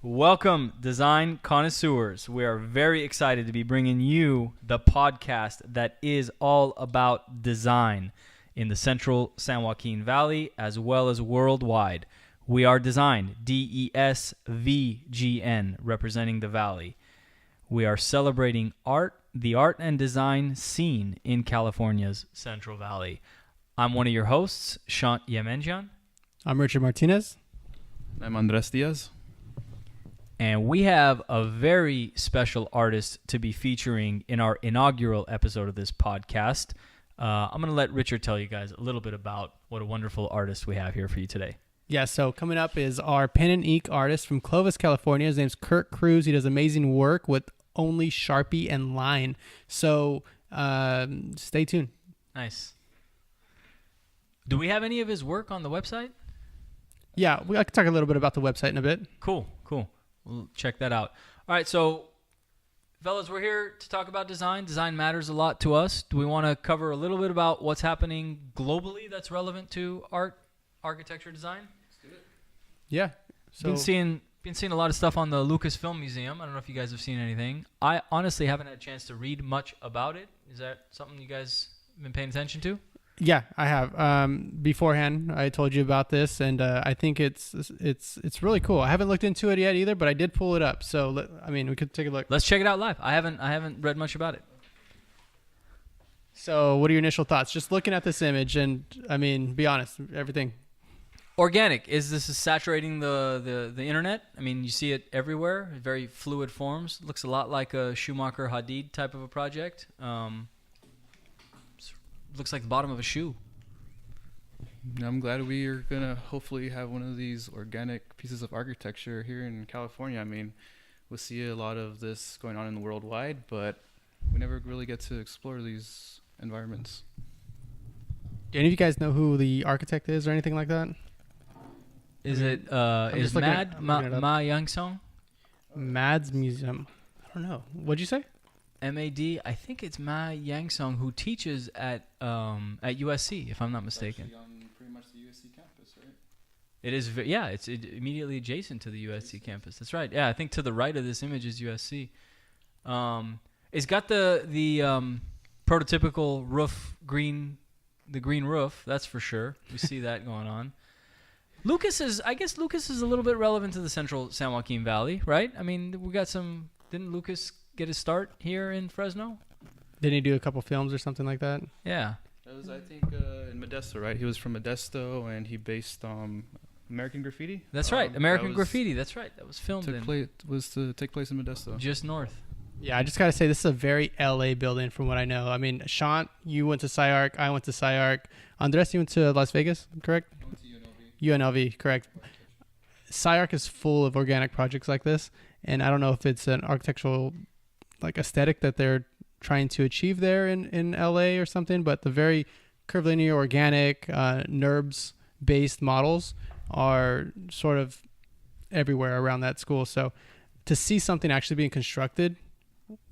Welcome, design connoisseurs. We are very excited to be bringing you the podcast that is all about design in the central San Joaquin Valley as well as worldwide. We are Design, DESVGN, representing the Valley. We are celebrating the art and design scene in California's Central Valley. I'm one of your hosts, Shant Yemenjian. I'm Richard Martinez. I'm Andres Diaz. And we have a very special artist to be featuring in our inaugural episode of this podcast. I'm going to let Richard tell you guys a little bit about what a wonderful artist we have here for you today. Yeah, so coming up is our pen and ink artist from Clovis, California. His name's Kirk Cruz. He does amazing work with only Sharpie and line. So stay tuned. Nice. Do we have any of his work on the website? Yeah, I can talk a little bit about the website in a bit. Cool. We'll check that out. All right, so fellas, we're here to talk about design. Design matters a lot to us. Do we want to cover a little bit about what's happening globally that's relevant to art, architecture, design? Let's do it. Yeah. So Been seeing a lot of stuff on the Lucasfilm Museum. I don't know if you guys have seen anything. I honestly haven't had a chance to read much about it. Is that something you guys have been paying attention to? yeah, I have. Beforehand, I told you about this, and I think it's really cool. I haven't looked into it yet either, but I did pull it up. So we could take a look. Let's check it out live. I haven't read much about it. So, what are your initial thoughts? Just looking at this image, and be honest, everything. Organic. Is this saturating the internet? I mean, you see it everywhere. Very fluid forms. Looks a lot like a Schumacher Hadid type of a project. Looks like the bottom of a shoe. I'm glad we are going to hopefully have one of these organic pieces of architecture here in California. I mean, we'll see a lot of this going on in the worldwide, but we never really get to explore these environments. Do any of you guys know who the architect is or anything like that? Is it I'm is just looking Mad at- I'm looking it up. Ma Youngsong? Mad's Museum. I don't know. What'd you say? MAD. I think it's Ma Yangsong who teaches at USC, if I'm not mistaken. It's actually on pretty much the USC campus, right? It is. It's immediately adjacent to the USC campus. That's right. Yeah, I think to the right of this image is USC. It's got the prototypical roof the green roof. That's for sure. We see that going on. I guess Lucas is a little bit relevant to the central San Joaquin Valley, right? I mean, we got some. Didn't Lucas get his start here in Fresno? Didn't he do a couple films or something like that? Yeah. That was, I think, in Modesto, right? He was from Modesto, and he based American Graffiti. That's right. American Graffiti. That's right. That was filmed to take place in Modesto. just north. Yeah, I just got to say, this is a very LA building from what I know. I mean, Shant, you went to sci-arc. I went to sci-arc. Andres, you went to Las Vegas, correct? I went to UNLV, correct. Sci-arc is full of organic projects like this, and I don't know if it's an architectural aesthetic that they're trying to achieve there in LA or something, but the very curvilinear, organic, NURBS-based models are sort of everywhere around that school. So to see something actually being constructed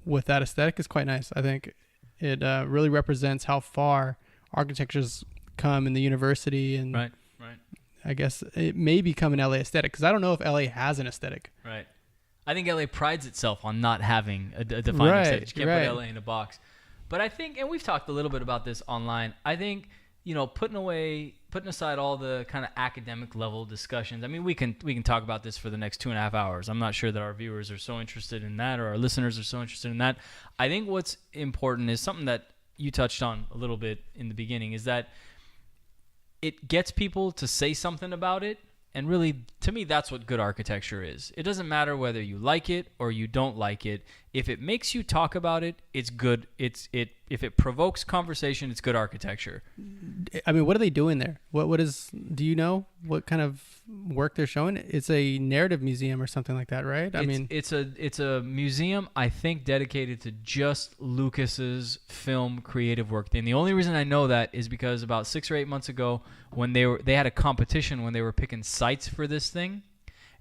with that aesthetic is quite nice. I think it really represents how far architecture's come in the university, and Right. I guess it may become an LA aesthetic, because I don't know if LA has an aesthetic. Right. I think LA prides itself on not having a defined aesthetic. You can't put LA in a box. But I think, and we've talked a little bit about this online, I think, putting aside all the kind of academic level discussions. I mean, we can talk about this for the next 2.5 hours. I'm not sure that our viewers are so interested in that, or our listeners are so interested in that. I think what's important is something that you touched on a little bit in the beginning, is that it gets people to say something about it. And really, to me, that's what good architecture is. It doesn't matter whether you like it or you don't like it. If it makes you talk about it, it's good. If it provokes conversation, it's good architecture. I mean, what are they doing there? Do you know what kind of work they're showing? It's a narrative museum or something like that, right? It's a museum, I think, dedicated to just Lucas's film creative work. And the only reason I know that is because about 6 or 8 months ago, when they had a competition when they were picking sites for this thing.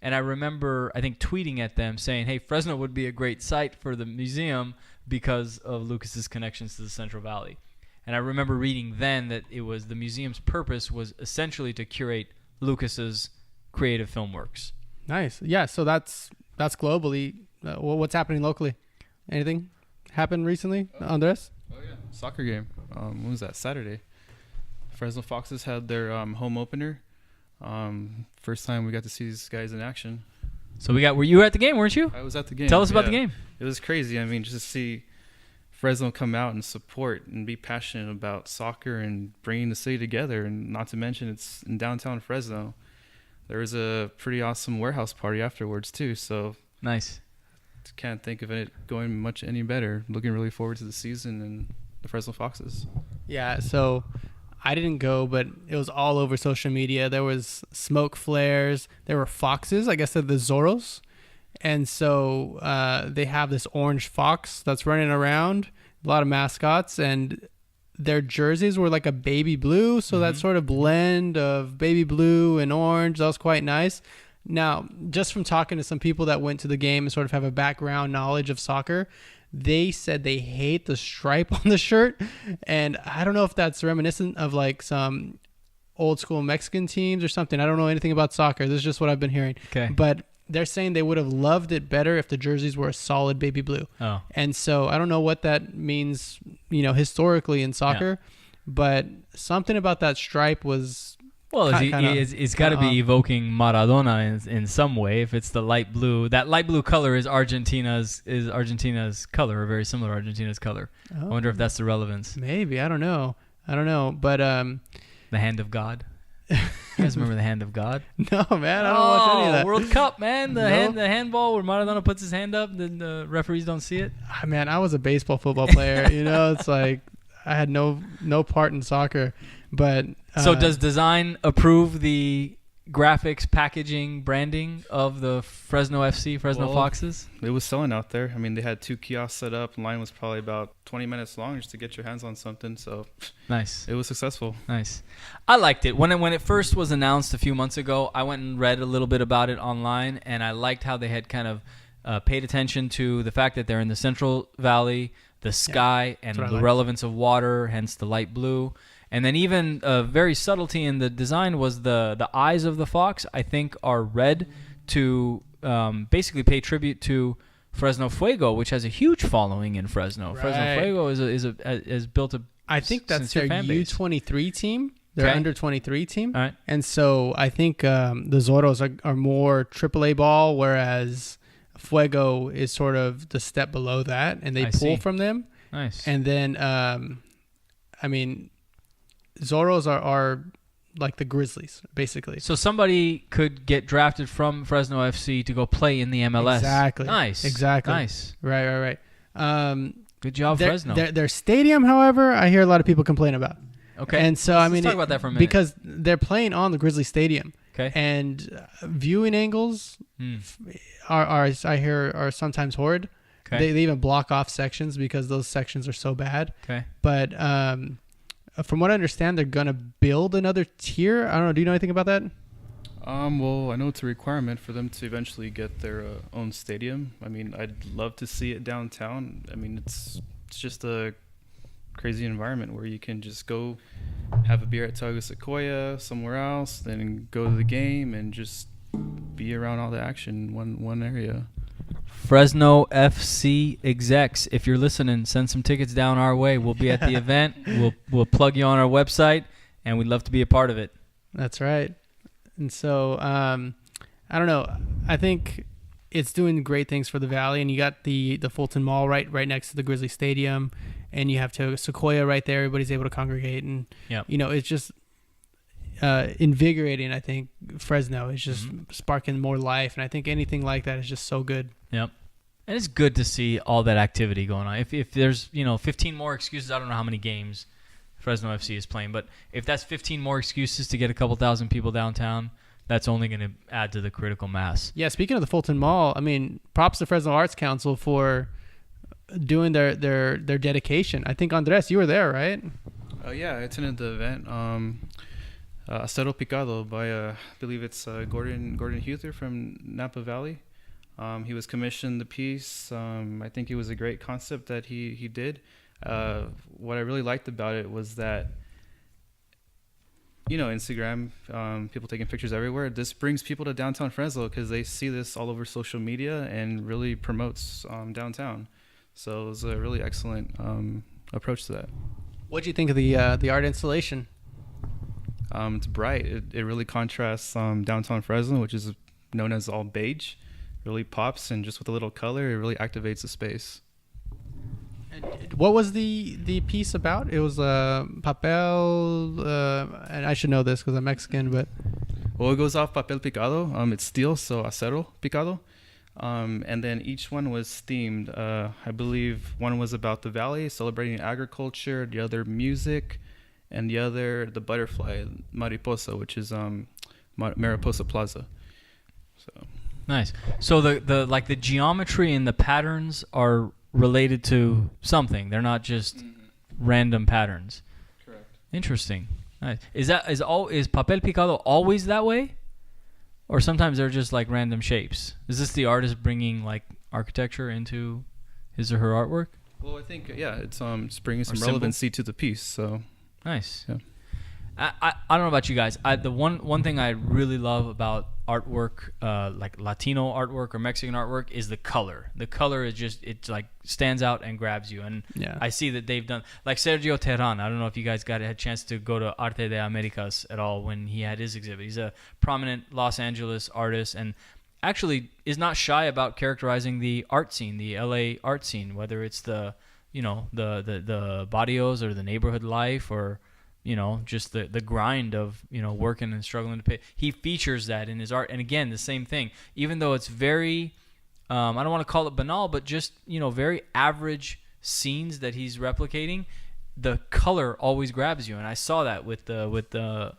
And I remember, I think, tweeting at them saying, hey, Fresno would be a great site for the museum because of Lucas's connections to the Central Valley. And I remember reading then that the museum's purpose was essentially to curate Lucas's creative film works. Nice. Yeah. So that's globally. What's happening locally? Anything happened recently, Andres? Oh yeah, soccer game. When was that? Saturday. Fresno Foxes had their home opener. First time we got to see these guys in action. So were you at the game, weren't you? I was at the game. Tell us about the game. It was crazy. I mean, just to see Fresno come out and support and be passionate about soccer and bringing the city together, and not to mention it's in downtown Fresno. There was a pretty awesome warehouse party afterwards too. So nice. Can't think of it going much any better. Looking really forward to the season and the Fresno Foxes. Yeah, so I didn't go, but it was all over social media. There was smoke flares. There were foxes. I guess they're the Zorros. And so they have this orange fox that's running around, a lot of mascots, and their jerseys were like a baby blue. So that sort of blend of baby blue and orange, that was quite nice. Now, just from talking to some people that went to the game and sort of have a background knowledge of soccer, they said they hate the stripe on the shirt. And I don't know if that's reminiscent of like some old school Mexican teams or something. I don't know anything about soccer. This is just what I've been hearing. Okay. But they're saying they would have loved it better if the jerseys were a solid baby blue. Oh. And so I don't know what that means, historically in soccer, but something about that stripe was... Well, it's got to be evoking Maradona in some way. If it's the light blue, that light blue color is Argentina's color, or very similar to Argentina's color. I wonder if that's the relevance. Maybe. I don't know. But the hand of God. You guys remember the hand of God? No, man. I don't watch any of that. World Cup, man. The handball where Maradona puts his hand up, then the referees don't see it. Man, I was a football player. It's like I had no part in soccer. But so does design approve the graphics, packaging, branding of the Fresno Foxes? It was selling out there. I mean, they had 2 kiosks set up. The line was probably about 20 minutes long just to get your hands on something. So nice. It was successful. Nice. I liked it. When it first was announced a few months ago, I went and read a little bit about it online, and I liked how they had kind of paid attention to the fact that they're in the Central Valley, the sky, and the relevance of water, hence the light blue. And then even a very subtlety in the design was the eyes of the fox, I think, are red to basically pay tribute to Fresno Fuego, which has a huge following in Fresno. Right. Fresno Fuego is built a I think that's their U23 team, their under 23 team. All right. And so I think the Zorros are more AAA ball, whereas Fuego is sort of the step below that, and they pull from them. Nice. And then, Zorros are like the Grizzlies, basically. So somebody could get drafted from Fresno FC to go play in the MLS. Exactly. Nice. Exactly. Nice. Right. Good job, Fresno. Their stadium, however, I hear a lot of people complain about. Okay. And so, let's talk about that for a minute. Because they're playing on the Grizzly Stadium. Okay. And viewing angles are sometimes horrid. Okay. They even block off sections because those sections are so bad. Okay. But from what I understand, they're going to build another tier. I don't know. Do you know anything about that? Well, I know it's a requirement for them to eventually get their own stadium. I mean, I'd love to see it downtown. I mean, it's just a crazy environment where you can just go have a beer at Tago Sequoia somewhere else, then go to the game and just be around all the action in one area. Fresno FC execs, if you're listening, send some tickets down our way. We'll be at the event. We'll plug you on our website, and we'd love to be a part of it. That's right. And so, I don't know. I think it's doing great things for the Valley, and you got the Fulton Mall right next to the Grizzly Stadium, and you have Sequoia right there. Everybody's able to congregate, and it's just invigorating. I think Fresno is just sparking more life, and I think anything like that is just so good. Yep. And it's good to see all that activity going on. If there's 15 more excuses, I don't know how many games Fresno FC is playing, but if that's 15 more excuses to get a couple thousand people downtown, that's only going to add to the critical mass. Yeah, speaking of the Fulton Mall, I mean, props to Fresno Arts Council for doing their dedication. I think, Andres, you were there, right? Yeah, I attended the event. Acero Picado by, I believe it's Gordon Huther from Napa Valley. He was commissioned the piece. I think it was a great concept that he did. What I really liked about it was that Instagram, people taking pictures everywhere. This brings people to downtown Fresno because they see this all over social media and really promotes downtown. So it was a really excellent approach to that. What do you think of the art installation? It's bright. It really contrasts downtown Fresno, which is known as all beige. Really pops, and just with a little color, it really activates the space. And what was the piece about? It was papel, and I should know this because I'm Mexican, but... Well, it goes off papel picado. It's steel, so acero picado. And then each one was themed. I believe one was about the valley, celebrating agriculture, the other music, and the other the butterfly, mariposa, which is Mariposa Plaza. So nice. So the geometry and the patterns are related to something. They're not just random patterns. Correct. Interesting. Nice. Is papel picado always that way? Or sometimes they're just like random shapes? Is this the artist bringing like architecture into his or her artwork? Well, I think it's bringing some relevancy to the piece. So nice. Yeah. I don't know about you guys. The one thing I really love about artwork, like Latino artwork or Mexican artwork, is the color. The color is just, it like stands out and grabs you. And I see that they've done, like Sergio Terran. I don't know if you guys had a chance to go to Arte de Americas at all when he had his exhibit. He's a prominent Los Angeles artist and actually is not shy about characterizing the art scene, the LA art scene, whether it's the barrios or the neighborhood life or just the grind of, working and struggling to pay. He features that in his art. And again, the same thing, even though it's very, I don't want to call it banal, but just, very average scenes that he's replicating, the color always grabs you. And I saw that with the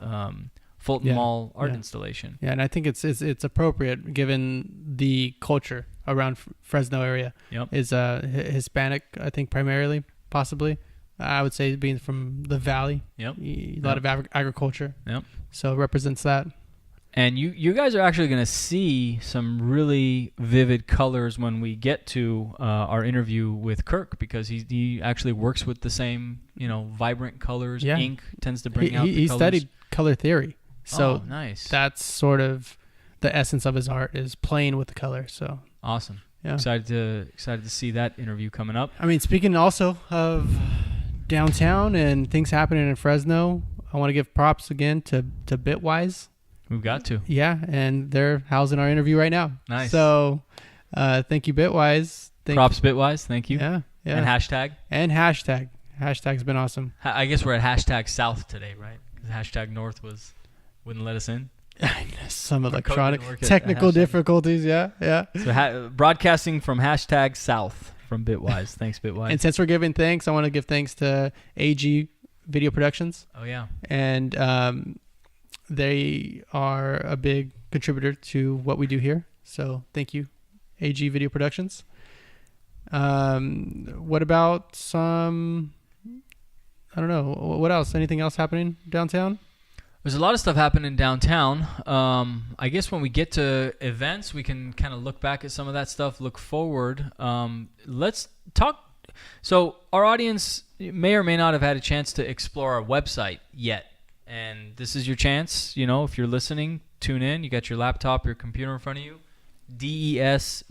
Fulton Mall art installation. Yeah. And I think it's appropriate given the culture around Fresno area. Yep. Is Hispanic, I think, primarily, possibly. I would say being from the valley. Yep. A lot of agriculture. Yep. So it represents that. And you guys are actually going to see some really vivid colors when we get to our interview with Kirk, because he actually works with the same, vibrant colors. Yeah. Ink tends to bring out the colors. He studied color theory. So nice. That's sort of the essence of his art, is playing with the color. So awesome. Yeah. Excited to see that interview coming up. I mean, speaking also of downtown and things happening in Fresno, I want to give props again to Bitwise. We've got to. Yeah, and they're housing our interview right now. Nice. So thank you, Bitwise. Props, Bitwise. Thank you. Yeah. And hashtag. Hashtag's been awesome. I guess we're at hashtag South today, right? Because hashtag North wouldn't let us in. Some electronic technical difficulties. Yeah. So broadcasting from hashtag South from Bitwise. Thanks, Bitwise. And since we're giving thanks, I want to give thanks to AG Video Productions. Oh, yeah. And they are a big contributor to what we do here. So thank you, AG Video Productions. What about some, I don't know, what else? Anything else happening downtown? There's a lot of stuff happening downtown. I guess when we get to events, we can kind of look back at some of that stuff, look forward. Let's talk. So our audience may or may not have had a chance to explore our website yet. And this is your chance. If you're listening, tune in. You got your laptop, your computer in front of you. DESVGN.com.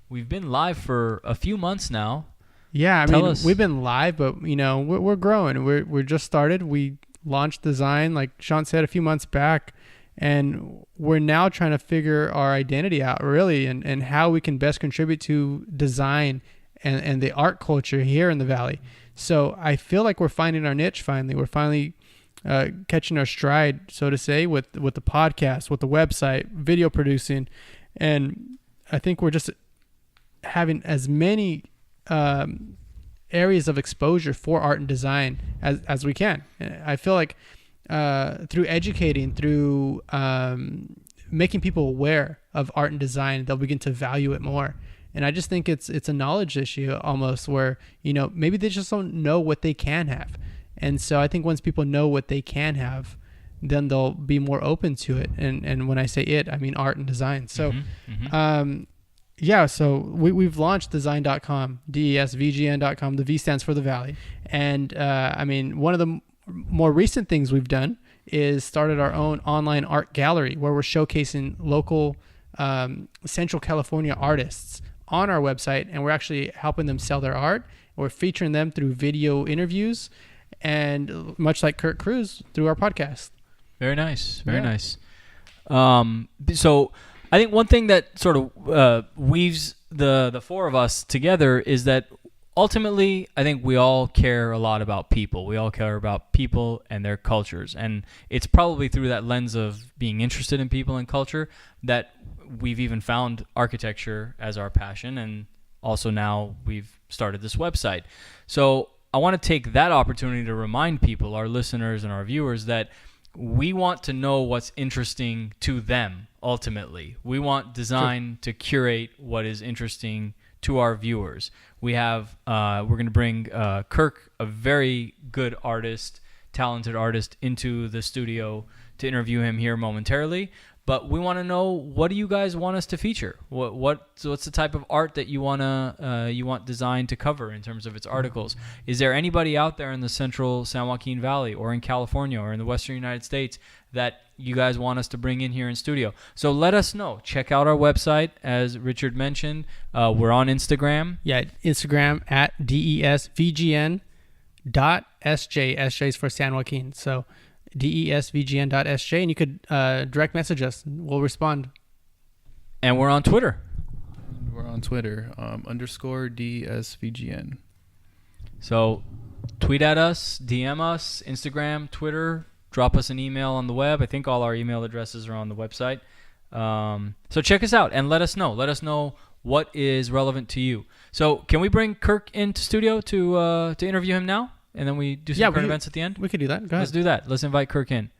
We've been live for a few months now. Yeah, I mean, we've been live, but we're growing. We're just started. We launched design, like Sean said, a few months back, and we're now trying to figure our identity out, really, and how we can best contribute to design and the art culture here in the Valley. So I feel like we're finding our niche finally. We're finally catching our stride, so to say, with the podcast, with the website, video producing, and I think we're just having as many areas of exposure for art and design as we can. I feel like through educating, through making people aware of art and design, they'll begin to value it more. And I just think it's a knowledge issue almost, where maybe they just don't know what they can have. And so I think once people know what they can have, then they'll be more open to it. And when I say it, I mean art and design. So yeah, so we've launched design.com, DESVGN.com. The V stands for the Valley. And I mean, one of the more recent things we've done is started our own online art gallery where we're showcasing local Central California artists on our website, and we're actually helping them sell their art. We're featuring them through video interviews, and much like Kirk Cruz, through our podcast. Very nice. Very nice. So I think one thing that sort of weaves the four of us together is that ultimately, I think we all care a lot about people. We all care about people and their cultures. And it's probably through that lens of being interested in people and culture that we've even found architecture as our passion. And also now we've started this website. So I want to take that opportunity to remind people, our listeners and our viewers, that we want to know what's interesting to them ultimately. We want design to curate what is interesting to our viewers. We have we're going to bring Kirk, a very good artist, talented artist, into the studio to interview him here momentarily. But we want to know, what do you guys want us to feature? What's the type of art that you want design to cover in terms of its articles? Is there anybody out there in the central San Joaquin Valley or in California or in the Western United States that you guys want us to bring in here in studio? So let us know. Check out our website, as Richard mentioned. We're on Instagram. Yeah, Instagram at DESVGN.SJ. SJ is for San Joaquin. So DESVGN.SJ, and you could direct message us. We'll respond. And we're on Twitter. We're on Twitter, _DESVGN. So tweet at us, DM us, Instagram, Twitter, drop us an email on the web. I think all our email addresses are on the website. So check us out and let us know. Let us know what is relevant to you. So can we bring Kirk into studio to interview him now? And then we do some current events at the end? We could do that. Go ahead. Let's do that. Let's invite Kirk in.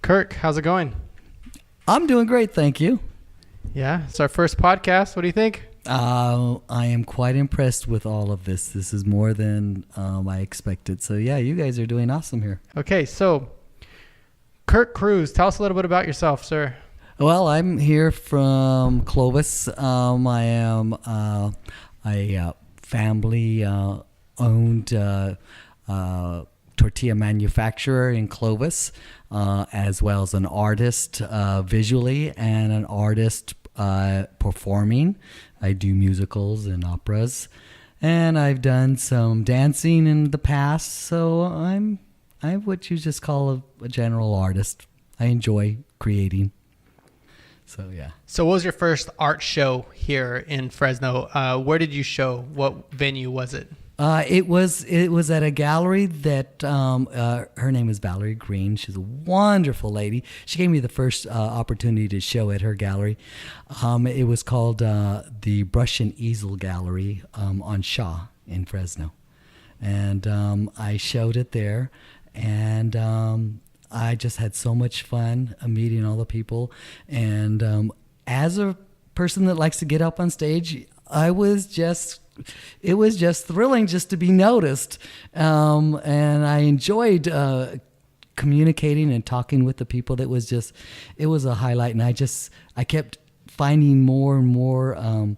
Kirk, how's it going? I'm doing great, thank you. Yeah, it's our first podcast. What do you think? I am quite impressed with all of this. This is more than I expected. So, yeah, you guys are doing awesome here. Okay, so Kirk Cruz, tell us a little bit about yourself, sir. Well, I'm here from Clovis. I am a family-owned tortilla manufacturer in Clovis, as well as an artist visually and an artist performing. I do musicals and operas, and I've done some dancing in the past, so I'm what you just call a general artist. I enjoy creating. So, yeah. So what was your first art show here in Fresno? Where did you show? What venue was it? It was at a gallery that her name is Valerie Green. She's a wonderful lady. She gave me the first opportunity to show at her gallery. It was called the Brush and Easel Gallery on Shaw in Fresno, and I showed it there, and I just had so much fun meeting all the people. And as a person that likes to get up on stage, it was just thrilling just to be noticed. And I enjoyed communicating and talking with the people. It was a highlight. And I kept finding more and more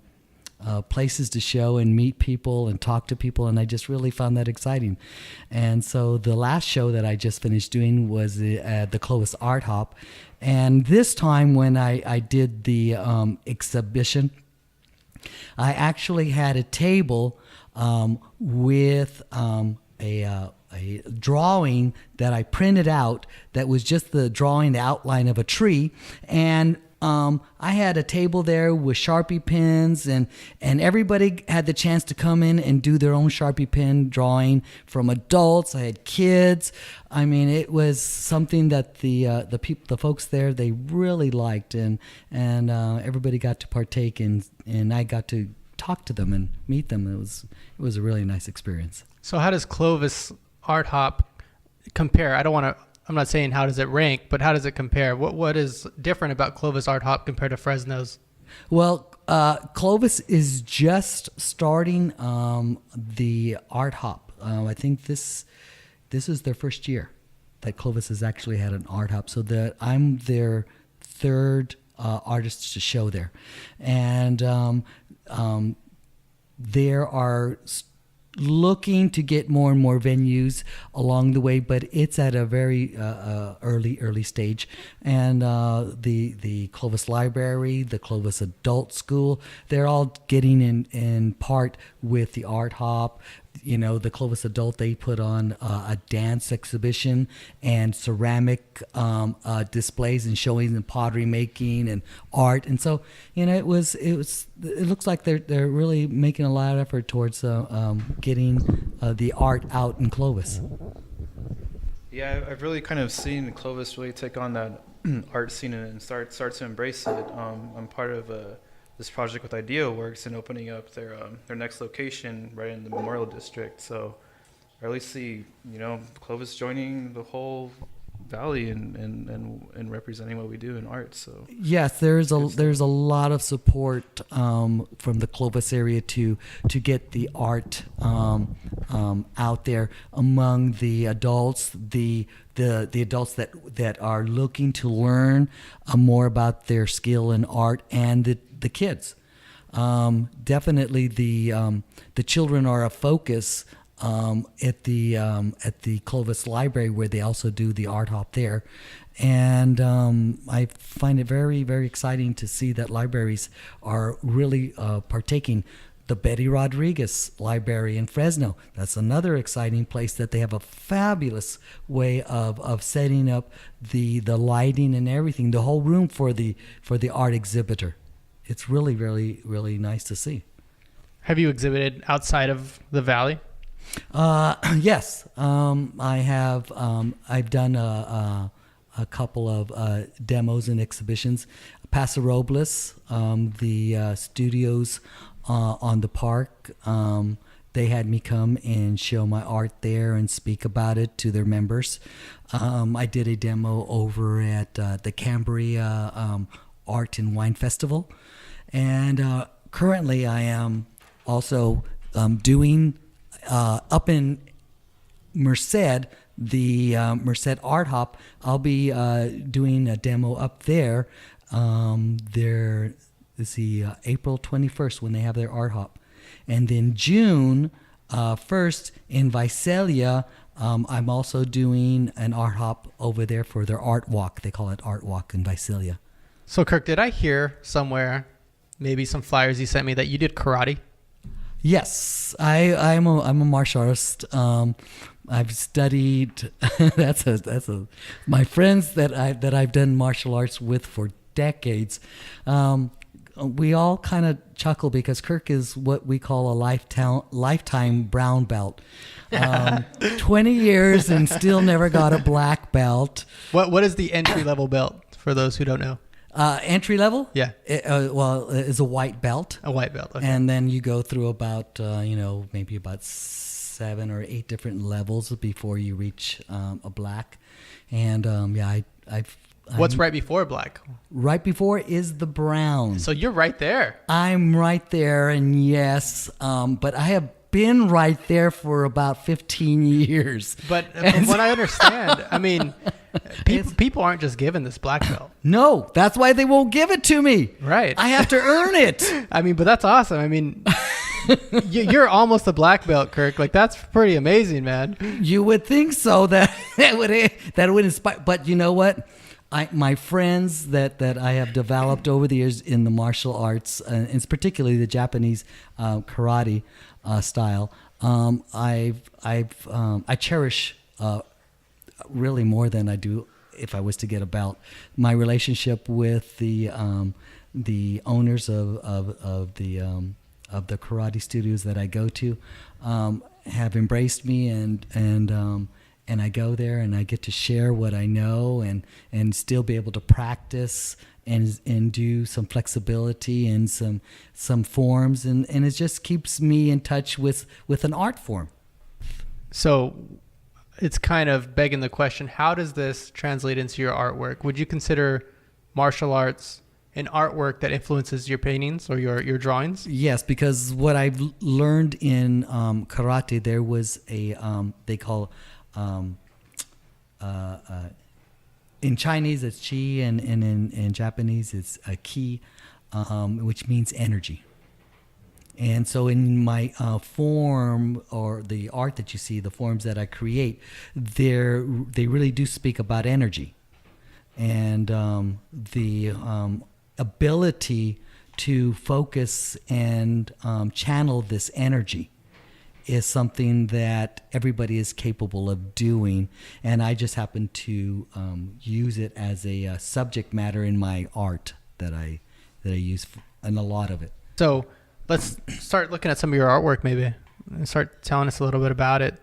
places to show and meet people and talk to people, and I just really found that exciting. And so the last show that I just finished doing was the Clovis Art Hop, and this time when I did the exhibition, I actually had a table with a drawing that I printed out that was just the drawing, the outline of a tree, and I had a table there with Sharpie pens, and everybody had the chance to come in and do their own Sharpie pen drawing, from adults. I had kids. I mean, it was something that the folks there, they really liked, and everybody got to partake in, and I got to talk to them and meet them. It was a really nice experience. So how does Clovis Art Hop compare? I'm not saying how does it rank, but how does it compare? What is different about Clovis Art Hop compared to Fresno's? Well, Clovis is just starting the Art Hop. I think this is their first year that Clovis has actually had an Art Hop. So that I'm their third artist to show there, and there are looking to get more and more venues along the way, but it's at a very early stage. And the Clovis Library, the Clovis Adult School, they're all getting in part with the Art Hop. The Clovis Adult, they put on a dance exhibition and ceramic displays and showing and pottery making and art. And so, it looks like they're really making a lot of effort towards getting the art out in Clovis. Yeah, I've really kind of seen Clovis really take on that art scene and start to embrace it. I'm part of this project with IdeaWorks and opening up their next location right in the Memorial District. So I really see, Clovis joining the whole valley and representing what we do in art. So yes, there's a lot of support from the Clovis area to get the art out there among the adults, the adults that are looking to learn more about their skill in art, and the kids. Definitely the children are a focus at the Clovis Library, where they also do the art hop there. And I find it very, very exciting to see that libraries are really partaking. The Betty Rodriguez Library in Fresno, that's another exciting place that they have a fabulous way of setting up the lighting and everything, the whole room for the art exhibitor. It's really, really, really nice to see. Have you exhibited outside of the valley? Yes, I have. I've done a couple of demos and exhibitions. Paso Robles, the studios on the park, they had me come and show my art there and speak about it to their members. I did a demo over at the Cambria Art and Wine Festival. And currently I am also doing up in Merced, the Merced Art Hop. I'll be doing a demo up there. Let's see, April 21st when they have their Art Hop. And then June 1st in Visalia, I'm also doing an Art Hop over there for their Art Walk. They call it Art Walk in Visalia. So Kirk, did I hear somewhere, maybe some flyers you sent me, that you did karate? Yes, I'm a martial artist. I've studied. that's my friends that I've done martial arts with for decades. We all kind of chuckle because Kirk is what we call a lifetime brown belt. 20 years and still never got a black belt. What is the entry level belt for those who don't know? Entry level? Yeah. Is a white belt. A white belt. Okay. And then you go through about, maybe about 7 or 8 different levels before you reach a black. And What's right before black? Right before is the brown. So you're right there. I'm right there, and yes, but I have been right there for about 15 years. But from what I understand, I mean, people aren't just given this black belt. No, that's why they won't give it to me. Right. I have to earn it. I mean, but that's awesome. I mean, you're almost a black belt, Kirk. Like, that's pretty amazing, man. You would think so. That would inspire. But you know what? My friends that I have developed over the years in the martial arts, and particularly the Japanese karate style, I cherish really more than I do if I was to get a belt. My relationship with the owners of the karate studios that I go to have embraced me, and I go there and I get to share what I know and still be able to practice and do some flexibility and some forms, and it just keeps me in touch with an art form. So it's kind of begging the question, how does this translate into your artwork? Would you consider martial arts an artwork that influences your paintings or your drawings? Yes, because what I've learned in karate, there was a they call in Chinese it's chi, and in Japanese it's a ki, which means energy. And so in my form, or the art that you see, the forms that I create, they really do speak about energy. And the ability to focus and channel this energy is something that everybody is capable of doing. And I just happen to use it as a subject matter in my art that I use in a lot of it. So let's start looking at some of your artwork maybe and start telling us a little bit about it.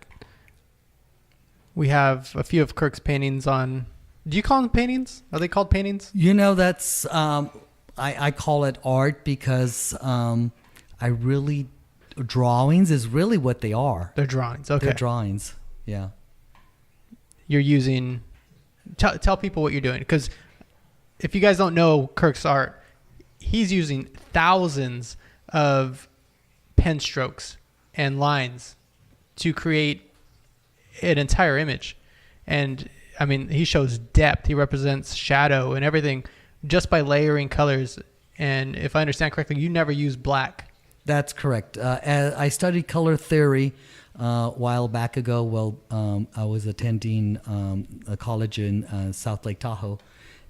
We have a few of Kirk's paintings on. Do you call them paintings? Are they called paintings? You know, that's I call it art because I really, drawings is really what they are. They're drawings. Okay. They're drawings. Yeah. You're using. Tell people what you're doing, because if you guys don't know Kirk's art, he's using thousands of pen strokes and lines to create an entire image. And I mean, he shows depth. He represents shadow and everything just by layering colors. And if I understand correctly, you never use black. That's correct. I studied color theory a while back ago. Well, I was attending a college in South Lake Tahoe,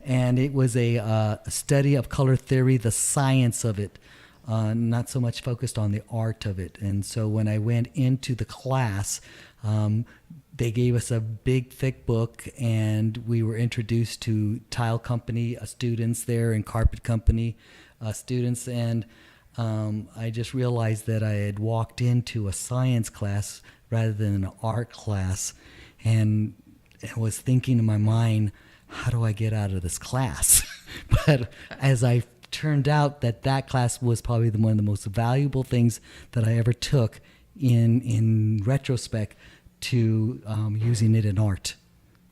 and it was a study of color theory, the science of it, not so much focused on the art of it. And so when I went into the class, they gave us a big, thick book, and we were introduced to tile company students there and carpet company students. And I just realized that I had walked into a science class rather than an art class, and I was thinking in my mind, how do I get out of this class? But as I turned out, that class was probably one of the most valuable things that I ever took in retrospect to using it in art,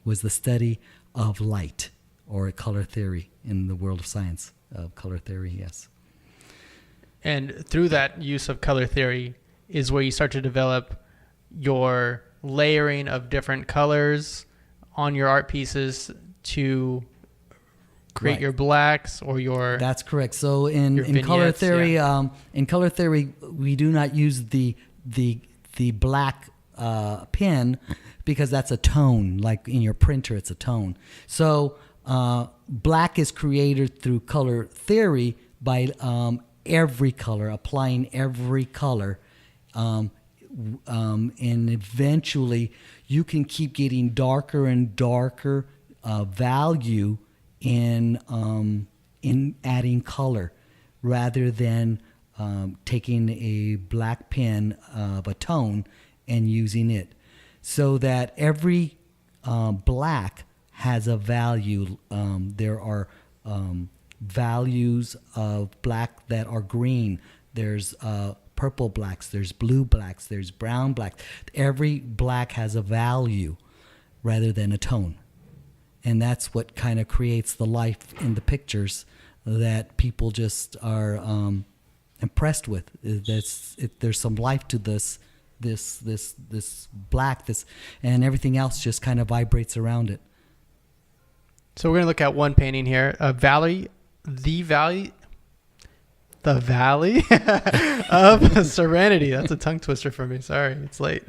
was the study of light, or color theory in the world of science, of color theory, yes. And through that use of color theory is where you start to develop your layering of different colors on your art pieces to create your blacks or your. That's correct. So in color theory, we do not use the black pen, because that's a tone. Like in your printer, it's a tone. So black is created through color theory by every color, applying every color, and eventually you can keep getting darker and darker value in adding color, rather than taking a black pen of a tone and using it, so that every black has a value. There are values of black that are green. There's purple blacks, there's blue blacks, there's brown blacks. Every black has a value rather than a tone. And that's what kind of creates the life in the pictures that people just are impressed with. There's some life to this black, and everything else just kind of vibrates around it. So we're going to look at one painting here, the Valley of Serenity. That's a tongue twister for me. Sorry, it's late.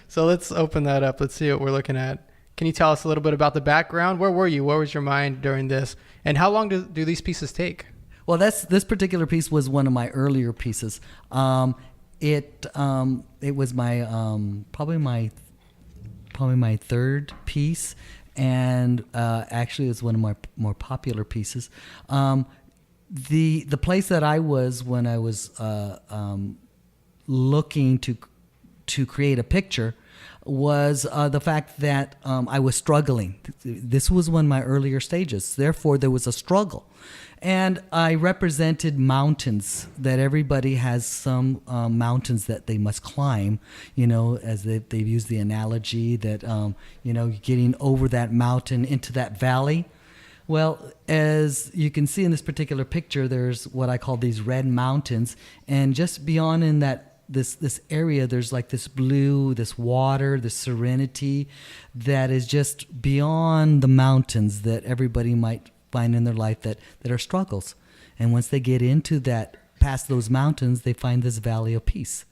So let's open that up. Let's see what we're looking at. Can you tell us a little bit about the background? Where were you? Where was your mind during this? And how long do these pieces take? Well, this particular piece was one of my earlier pieces. It was my probably my third piece, and actually it was one of my more popular pieces. The place that I was when I was looking to create a picture was the fact that I was struggling. This was one of my earlier stages. Therefore, there was a struggle. And I represented mountains, that everybody has some mountains that they must climb, as they've used the analogy that, getting over that mountain into that valley. Well, as you can see in this particular picture, there's what I call these red mountains. And just beyond in this area, there's like this blue, this water, this serenity that is just beyond the mountains that everybody might find in their life that are struggles. And once they get into that past those mountains, they find this valley of peace.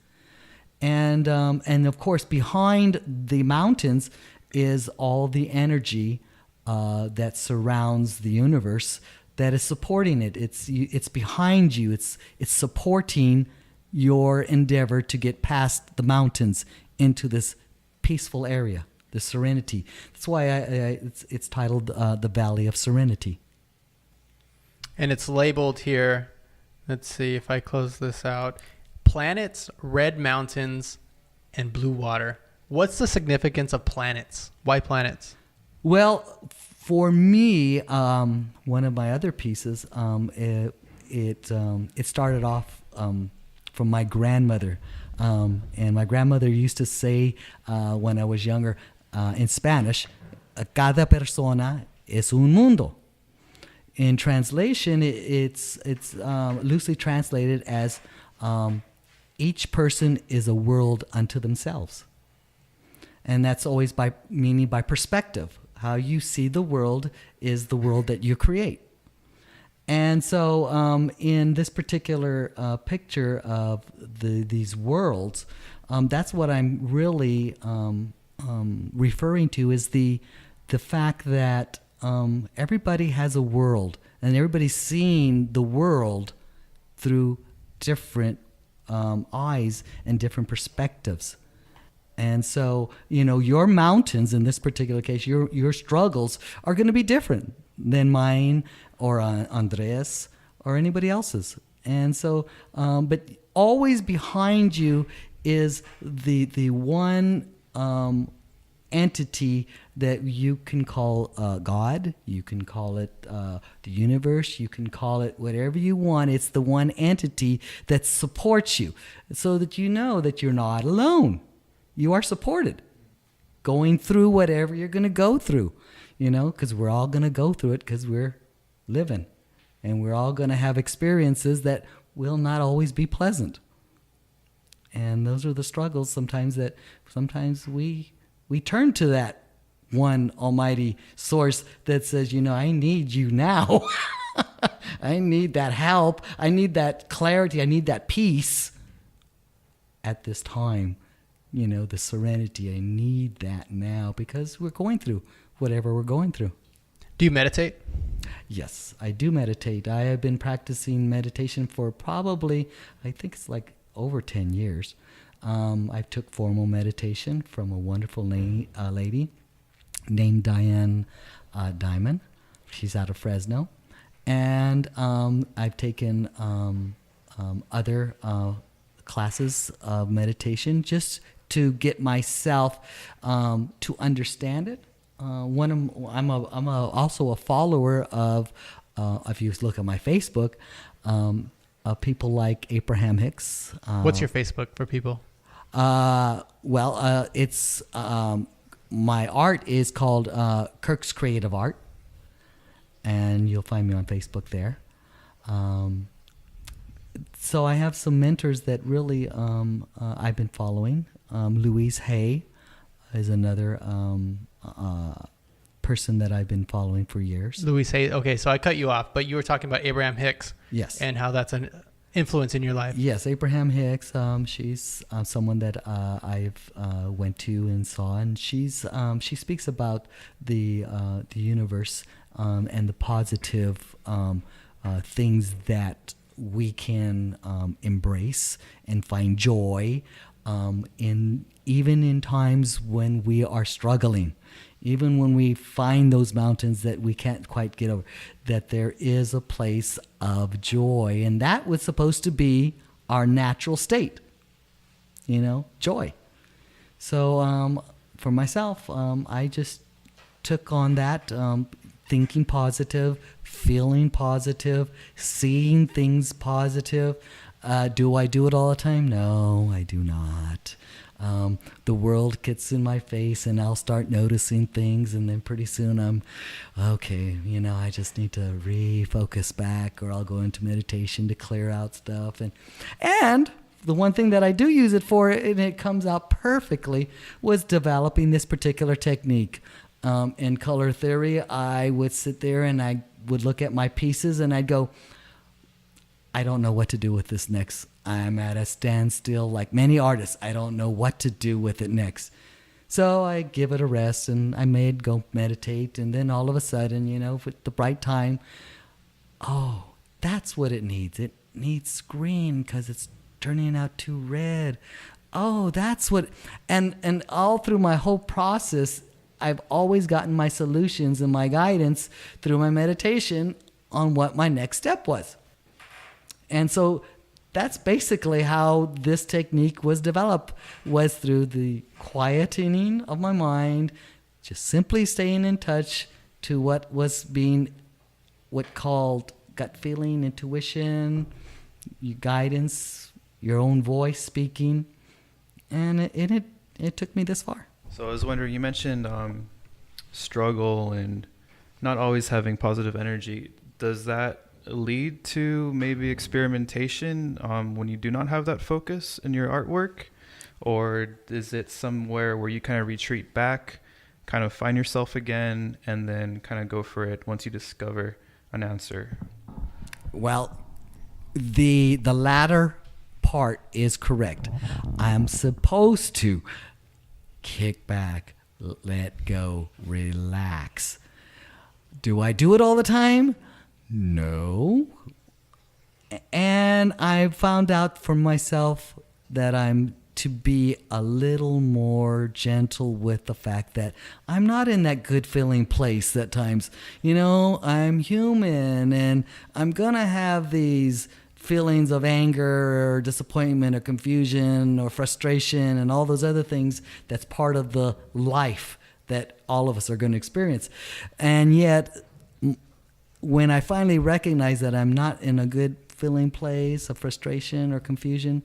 And of course, behind the mountains is all the energy that surrounds the universe that is supporting it. It's behind you. It's supporting your endeavor to get past the mountains into this peaceful area, the serenity. That's why it's titled the Valley of Serenity. And it's labeled here. Let's see if I close this out. Planets, red mountains, and blue water. What's the significance of planets? Why planets? Well, for me, one of my other pieces, it started off from my grandmother. And my grandmother used to say when I was younger in Spanish, cada persona es un mundo. In translation, it's loosely translated as each person is a world unto themselves. And that's always by perspective. How you see the world is the world that you create. And so in this particular picture of these worlds, that's what I'm really referring to, is the fact that everybody has a world, and everybody's seeing the world through different eyes and different perspectives. And so, your mountains, in this particular case, your struggles are going to be different than mine or Andres or anybody else's. And so, but always behind you is the one entity that you can call God. You can call it the universe. You can call it whatever you want. It's the one entity that supports you, so that you know that you're not alone. You are supported going through whatever you're going to go through, because we're all going to go through it, because we're living, and we're all going to have experiences that will not always be pleasant. And those are the struggles sometimes we turn to that one almighty source that says, I need you now. I need that help. I need that clarity. I need that peace at this time. The serenity. I need that now, because we're going through whatever we're going through. Do you meditate? Yes, I do meditate. I have been practicing meditation for probably, I think it's like over 10 years. I took formal meditation from a wonderful lady named Diane Diamond. She's out of Fresno. And I've taken other classes of meditation just to get myself to understand it. I'm also a follower of, if you look at my Facebook, people like Abraham Hicks. What's your Facebook for people? It's my art is called Kirk's Creative Art, and you'll find me on Facebook there. So I have some mentors that really I've been following. Louise Hay is another person that I've been following for years. Louise Hay. Okay, so I cut you off, but you were talking about Abraham Hicks. Yes. And how that's an influence in your life. Yes, Abraham Hicks. She's someone that I've went to and saw, and she speaks about the universe and the positive things that we can embrace and find joy even in times when we are struggling, even when we find those mountains that we can't quite get over, that there is a place of joy, and that was supposed to be our natural state, joy. So for myself, I just took on that, thinking positive, feeling positive, seeing things positive. Do I do it all the time? No, I do not. The world gets in my face, and I'll start noticing things, and then pretty soon I'm, okay, I just need to refocus back, or I'll go into meditation to clear out stuff. And the one thing that I do use it for, and it comes out perfectly, was developing this particular technique. In color theory, I would sit there and I would look at my pieces, and I'd go, I don't know what to do with this next. I'm at a standstill like many artists. I don't know what to do with it next. So I give it a rest, and I may go meditate, and then all of a sudden, with the right time, oh, that's what it needs. It needs green because it's turning out too red. Oh, that's what, and all through my whole process, I've always gotten my solutions and my guidance through my meditation on what my next step was. And so that's basically how this technique was developed, was through the quietening of my mind, just simply staying in touch to what was being called gut feeling, intuition, your guidance, your own voice speaking. And it took me this far. So I was wondering, you mentioned struggle and not always having positive energy. Does that lead to maybe experimentation when you do not have that focus in your artwork? Or is it somewhere where you kind of retreat back, kind of find yourself again, and then kind of go for it once you discover an answer? Well, the latter part is correct. I'm supposed to kick back, let go, relax. Do I do it all the time? No. And I found out for myself that I'm to be a little more gentle with the fact that I'm not in that good feeling place at times. I'm human, and I'm going to have these feelings of anger or disappointment or confusion or frustration and all those other things that's part of the life that all of us are going to experience. And yet, when I finally recognize that I'm not in a good feeling place of frustration or confusion,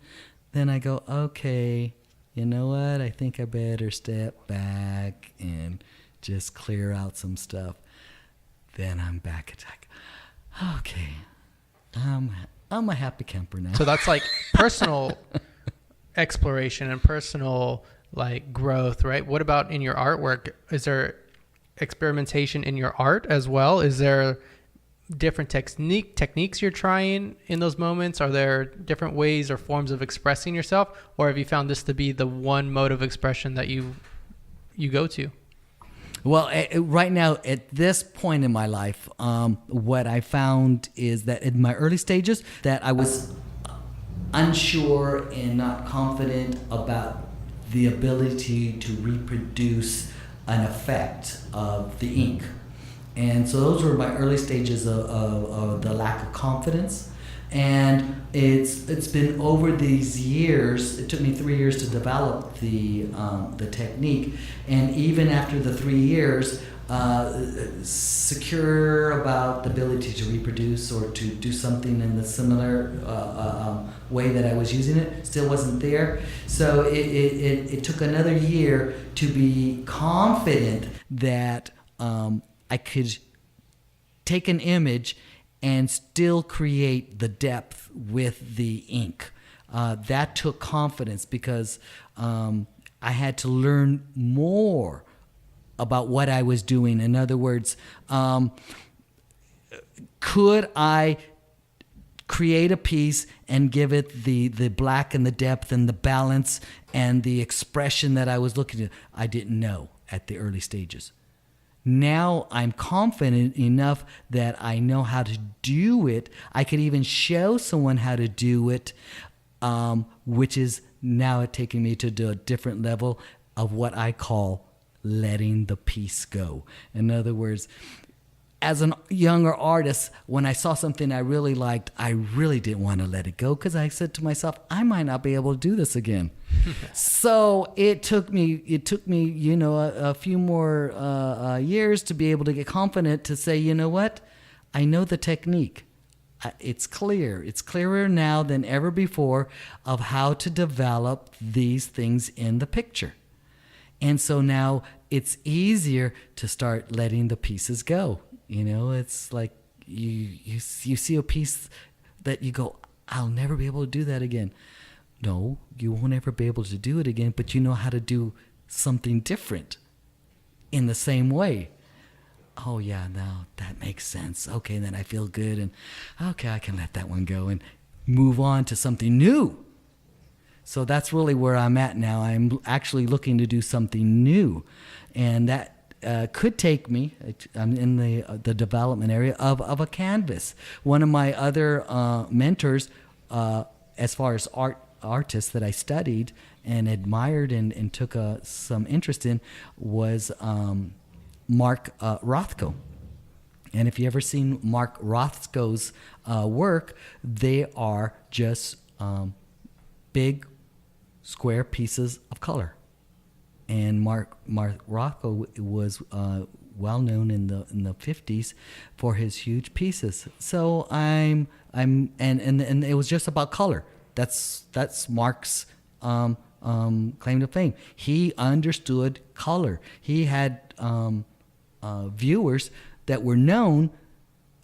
then I go, okay, you know what? I think I better step back and just clear out some stuff. Then I'm back at like, okay, I'm a happy camper now. So that's like personal exploration and personal like growth, right? What about in your artwork? Is there experimentation in your art as well? Is there different techniques you're trying in those moments? Are there different ways or forms of expressing yourself? Or have you found this to be the one mode of expression that you go to? Well, right now, at this point in my life, what I found is that in my early stages, that I was unsure and not confident about the ability to reproduce an effect of the ink. And so those were my early stages of the lack of confidence. And it's been over these years. It took me 3 years to develop the technique, and even after the 3 years, secure about the ability to reproduce or to do something in the similar way that I was using it still wasn't there. So it took another year to be confident that I could take an image and still create the depth with the ink. That took confidence because I had to learn more about what I was doing. In other words, could I create a piece and give it the black and the depth and the balance and the expression that I was looking at? I didn't know at the early stages. Now I'm confident enough that I know how to do it. I could even show someone how to do it, which is now taking me to a different level of what I call letting the piece go. In other words, as a younger artist, when I saw something I really liked, I really didn't want to let it go because I said to myself, I might not be able to do this again. So it took me, a few more years to be able to get confident to say, you know what, I know the technique. It's clear. It's clearer now than ever before of how to develop these things in the picture. And so now it's easier to start letting the pieces go. It's like you see a piece that you go, I'll never be able to do that again. No, you won't ever be able to do it again, but you know how to do something different in the same way. Oh yeah, now that makes sense. Okay, then I feel good, and okay, I can let that one go. And move on to something new. So that's really where I'm at now. I'm actually looking to do something new, and that could take me. I'm in the development area of a canvas. One of my other mentors, as far as artists that I studied and admired and took some interest in, was Mark Rothko. And if you ever seen Mark Rothko's work, they are just big square pieces of color. And Mark Rothko was well known in the 50s for his huge pieces. So and it was just about color. That's Mark's claim to fame. He understood color. He had viewers that were known,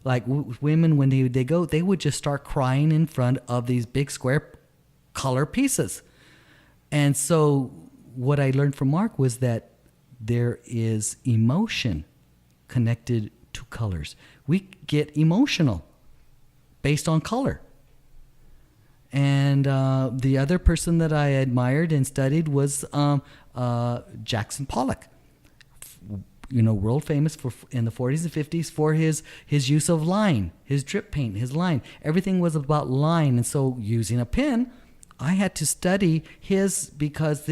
like women, when they go, they would just start crying in front of these big square color pieces. And so what I learned from Mark was that there is emotion connected to colors. We get emotional based on color. And the other person that I admired and studied was Jackson Pollock. World famous in the 40s and 50s for his use of line, his drip paint, his line. Everything was about line. And so using a pen, I had to study his, because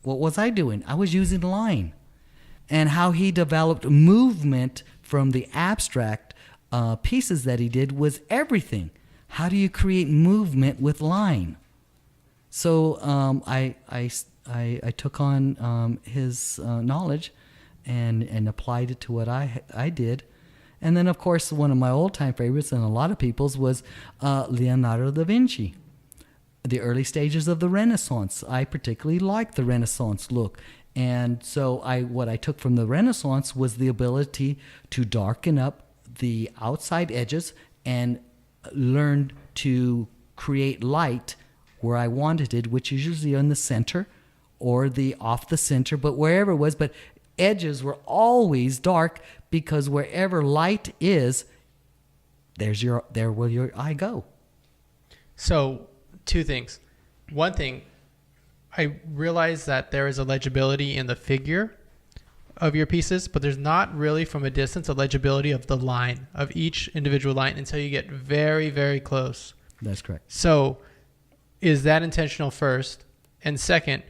what was I doing? I was using line. And how he developed movement from the abstract pieces that he did was everything. How do you create movement with line? So I took on his knowledge and applied it to what I did. And then, of course, one of my old-time favorites, and a lot of people's, was Leonardo da Vinci. The early stages of the Renaissance. I particularly liked the Renaissance look. And so what I took from the Renaissance was the ability to darken up the outside edges and learn to create light where I wanted it, which is usually in the center or off the center, but wherever it was. But edges were always dark, because wherever light is, there will your eye go. So, two things. One thing, I realize that there is a legibility in the figure of your pieces, but there's not really, from a distance, a legibility of the line, of each individual line, until you get very, very close. That's correct. So is that intentional first? And second,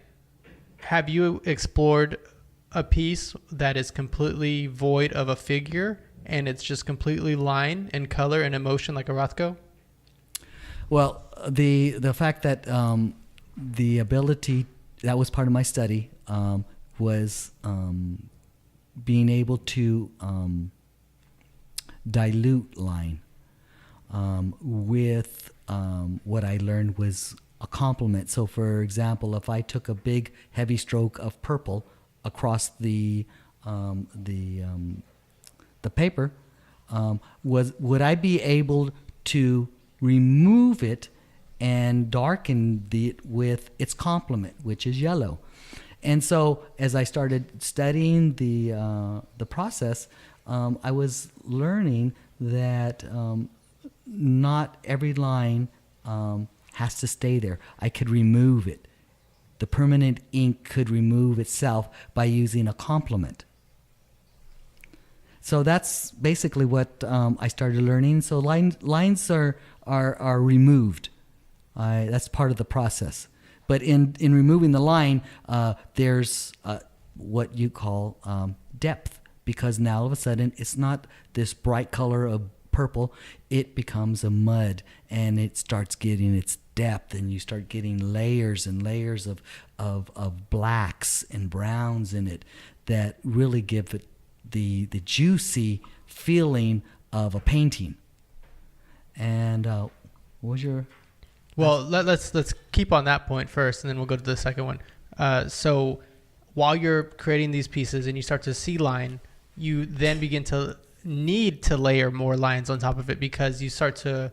have you explored a piece that is completely void of a figure and it's just completely line and color and emotion, like a Rothko? Well, the fact that the ability, that was part of my study, was being able to dilute line with what I learned was a complement. So, for example, if I took a big heavy stroke of purple across the paper, would I be able to remove it and darken it with its complement, which is yellow? And so, as I started studying the process, I was learning that not every line has to stay there. I could remove it. The permanent ink could remove itself by using a complement. So that's basically what I started learning. So lines are removed. That's part of the process. But in removing the line, there's what you call depth, because now all of a sudden it's not this bright color of purple. It becomes a mud, and it starts getting its depth, and you start getting layers and layers of blacks and browns in it that really give it the juicy feeling of a painting. And what was your... Well, let's keep on that point first, and then we'll go to the second one. So while you're creating these pieces and you start to see line, you then begin to need to layer more lines on top of it, because you start to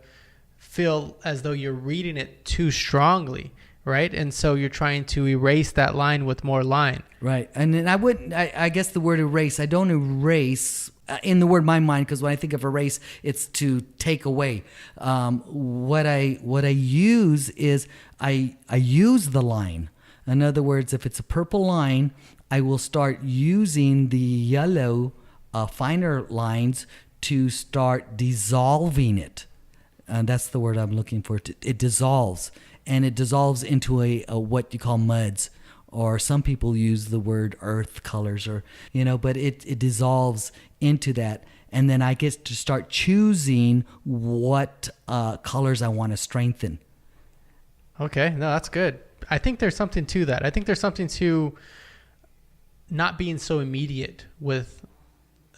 feel as though you're reading it too strongly, right? And so you're trying to erase that line with more line. Right. And then I guess the word erase, I don't erase in the word my mind, because when I think of erase, it's to take away. What I use is I use the line. In other words, if it's a purple line, I will start using the yellow finer lines to start dissolving it. And that's the word I'm looking for. It dissolves. And it dissolves into a what you call muds. Or some people use the word earth colors, or but it dissolves into that. And then I get to start choosing what colors I want to strengthen. Okay, no, that's good. I think there's something to that. I think there's something to not being so immediate with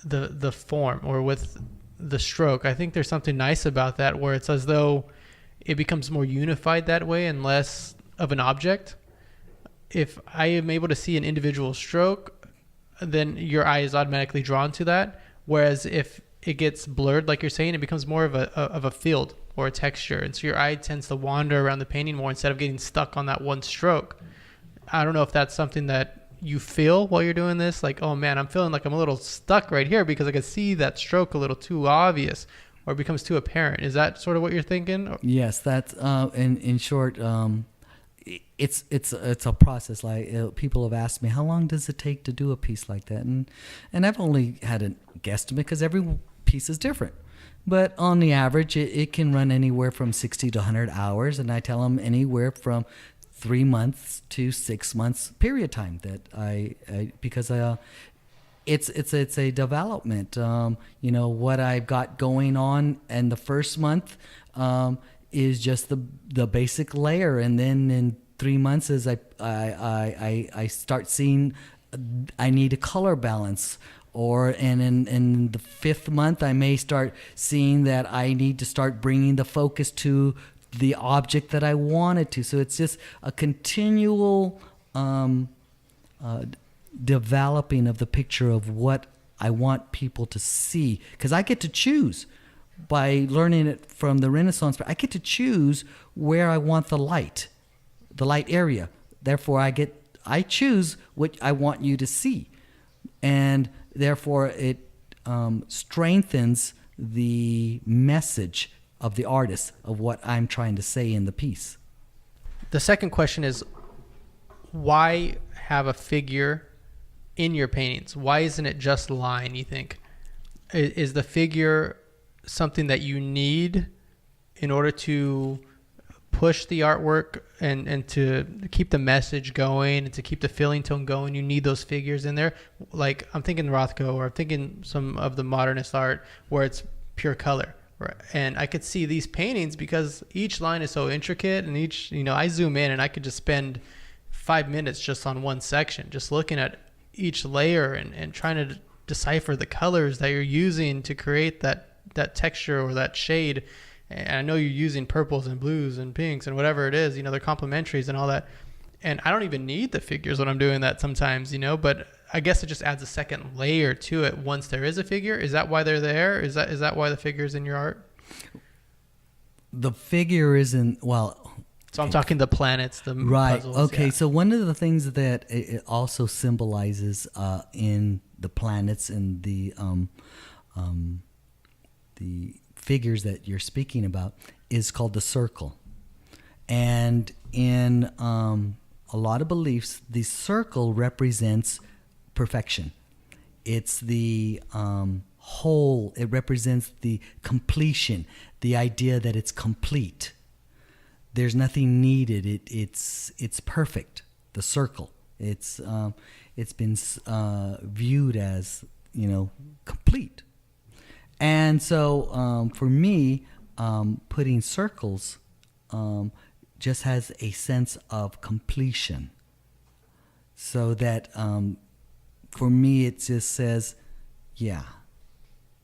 the form or with the stroke. I think there's something nice about that, where it's as though it becomes more unified that way and less of an object. If I am able to see an individual stroke, then your eye is automatically drawn to that. Whereas if it gets blurred, like you're saying, it becomes more of a field or a texture. And so your eye tends to wander around the painting more instead of getting stuck on that one stroke. I don't know if that's something that you feel while you're doing this. Like, oh man, I'm feeling like I'm a little stuck right here because I can see that stroke a little too obvious, or it becomes too apparent. Is that sort of what you're thinking? Yes, that's in short. It's a process. Like people have asked me, how long does it take to do a piece like that? And I've only had a guesstimate because every piece is different. But on the average, it can run anywhere from 60 to 100 hours. And I tell them anywhere from 3 months to 6 months period time that because it's a development. What I've got going on in the first month is just the basic layer, and then in 3 months as I start seeing I need a color balance, and in the 5th month I may start seeing that I need to start bringing the focus to the object that I wanted to. So it's just a continual developing of the picture of what I want people to see, because I get to choose. By learning it from the Renaissance, I get to choose where I want the light area. Therefore, I choose what I want you to see, and therefore it strengthens the message of the artist of what I'm trying to say in the piece. The second question is, why have a figure in your paintings? Why isn't it just line, you think? Is the figure something that you need in order to push the artwork and to keep the message going and to keep the feeling tone going? You need those figures in there. Like I'm thinking Rothko, or I'm thinking some of the modernist art where it's pure color. Right. And I could see these paintings because each line is so intricate, and each, I zoom in and I could just spend 5 minutes just on one section, just looking at each layer and trying to decipher the colors that you're using to create that texture or that shade. And I know you're using purples and blues and pinks and whatever it is, they're complementaries and all that. And I don't even need the figures when I'm doing that sometimes, but I guess it just adds a second layer to it once there is a figure. Is that why they're there? Is that why the figure's in your art? The figure isn't, well... So I'm talking the planets, the puzzles. Okay, yeah. So one of the things that it also symbolizes in the planets and the figures that you're speaking about is called the circle. And in a lot of beliefs, the circle represents perfection. It's the whole. It represents the completion, the idea that it's complete. There's nothing needed. It's perfect. The circle. It's been viewed as complete. And so for me, putting circles just has a sense of completion. So that for me, it just says, yeah,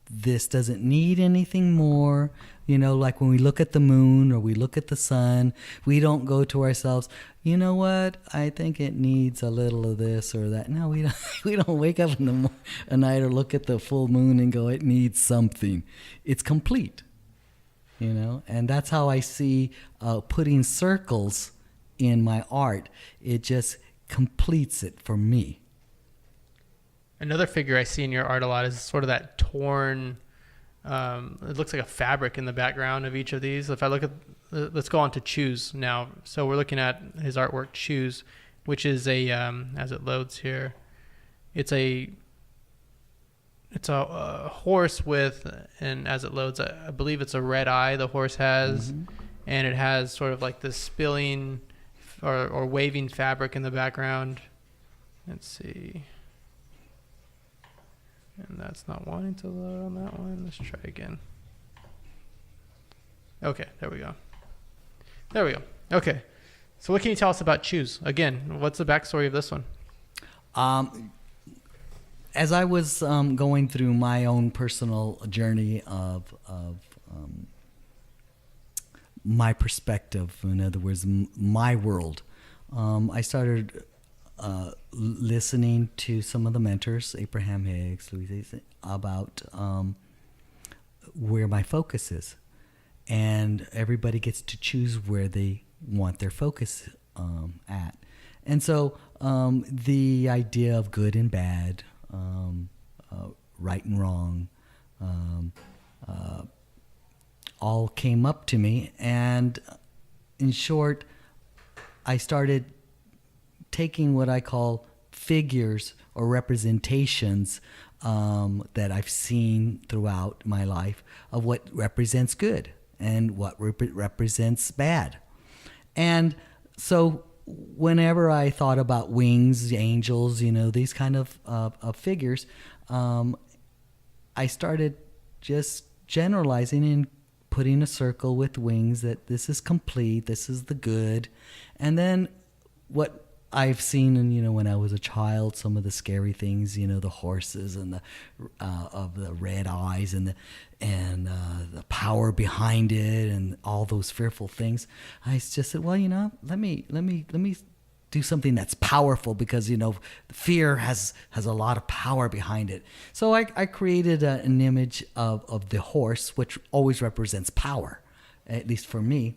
this doesn't need anything more. Like when we look at the moon or we look at the sun, we don't go to ourselves, you know what, I think it needs a little of this or that. No, we don't. We don't wake up in the night or look at the full moon and go, it needs something. It's complete, and that's how I see putting circles in my art. It just completes it for me. Another figure I see in your art a lot is sort of that torn, it looks like a fabric in the background of each of these. If I look at, let's go on to Choose now. So we're looking at his artwork, Choose, which is a, as it loads here, it's a horse with, and as it loads, I believe it's a red eye the horse has, and it has sort of like this spilling or waving fabric in the background. Let's see. And that's not wanting to load on that one. Let's try again. Okay, there we go. There we go. Okay. So what can you tell us about Choose? Again, what's the backstory of this one? As I was going through my own personal journey of my perspective, in other words, my world, I started listening to some of the mentors, Abraham Hicks, Louise, about where my focus is. And everybody gets to choose where they want their focus at. And so the idea of good and bad, right and wrong, all came up to me. And in short, I started taking what I call figures or representations that I've seen throughout my life of what represents good and what represents bad. And so whenever I thought about wings, angels, these kind of figures, I started just generalizing and putting a circle with wings that this is complete, this is the good. And then what I've seen, when I was a child, some of the scary things, the horses and the of the red eyes and the power behind it and all those fearful things. I just said, well, let me do something that's powerful because fear has a lot of power behind it. So I created an image of the horse, which always represents power, at least for me,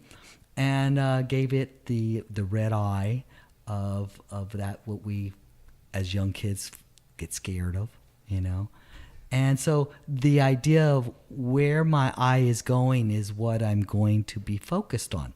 and gave it the red eye. Of that, what we as young kids get scared of, And so the idea of where my eye is going is what I'm going to be focused on.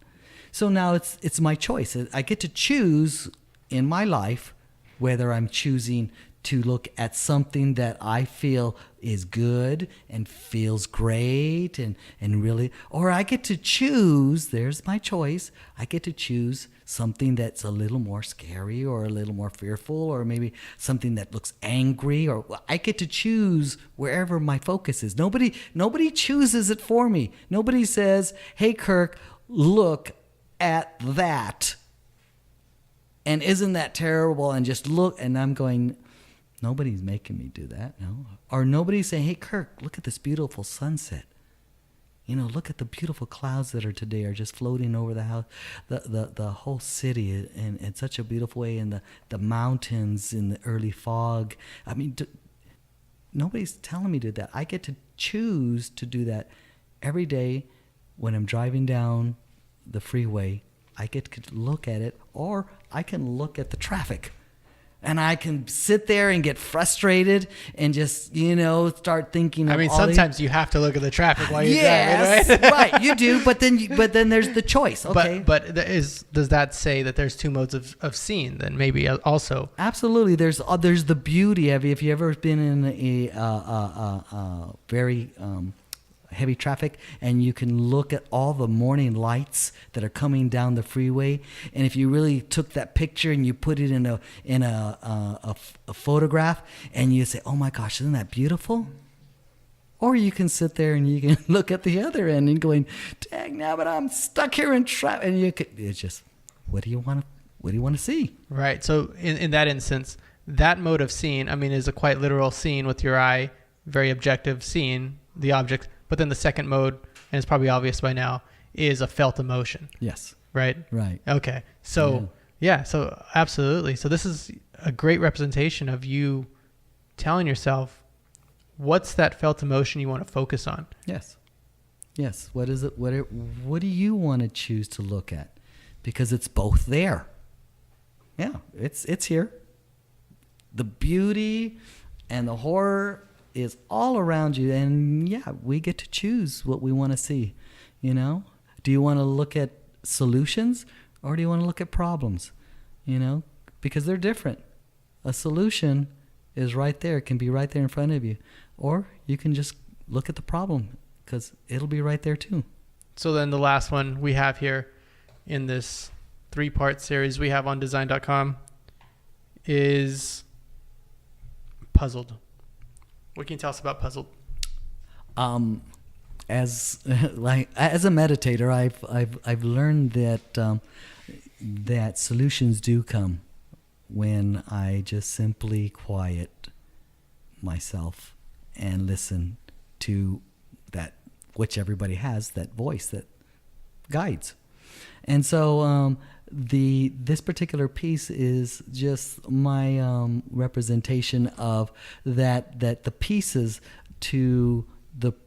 So now it's my choice. I get to choose in my life whether I'm choosing to look at something that I feel is good and feels great and really, or I get to choose, there's my choice, I get to choose something that's a little more scary or a little more fearful or maybe something that looks angry, or I get to choose wherever my focus is. Nobody chooses it for me. Nobody says, hey, Kirk, look at that. And isn't that terrible? And just look, and I'm going, nobody's making me do that, no. Or nobody's saying, hey, Kirk, look at this beautiful sunset. Look at the beautiful clouds that are today are just floating over the house, the whole city in such a beautiful way, and the mountains in the early fog. I mean, nobody's telling me to do that. I get to choose to do that every day when I'm driving down the freeway. I get to look at it, or I can look at the traffic. And I can sit there and get frustrated and just, start thinking. I mean, sometimes you have to look at the traffic while you're driving, right? Right, you do. But then there's the choice. Okay. But does that say that there's two modes of seeing? Then maybe also. Absolutely. There's the beauty of it. If you've ever been in a very heavy traffic and you can look at all the morning lights that are coming down the freeway, and if you really took that picture and you put it in a photograph and you say, oh my gosh, isn't that beautiful? Or you can sit there and you can look at the other end and going, dang, now but I'm stuck here in traffic. And it's just, what do you want to see? Right. So in that instance, that mode of seeing, is a quite literal seeing with your eye, very objective seeing the object. But then the second mode, and it's probably obvious by now, is a felt emotion. Yes. Right? Right. Okay. So, so absolutely. So this is a great representation of you telling yourself, what's that felt emotion you want to focus on? Yes. Yes. What is it? What do you want to choose to look at? because it's both there. Yeah, it's here. The beauty and the horror is all around you, and yeah, we get to choose what we want to see. You know, do you want to look at solutions or do you want to look at problems? You know, because they're different. A solution is right there, it can be right there in front of you, or you can just look at the problem because it'll be right there too. So then the last one we have here in this 3-part series we have on design.com is puzzled. What can you tell us about puzzled? As a meditator, I've learned that that solutions do come when I just simply quiet myself and listen to that, which everybody has, that voice that guides. And so this particular piece is just my representation of that the pieces to the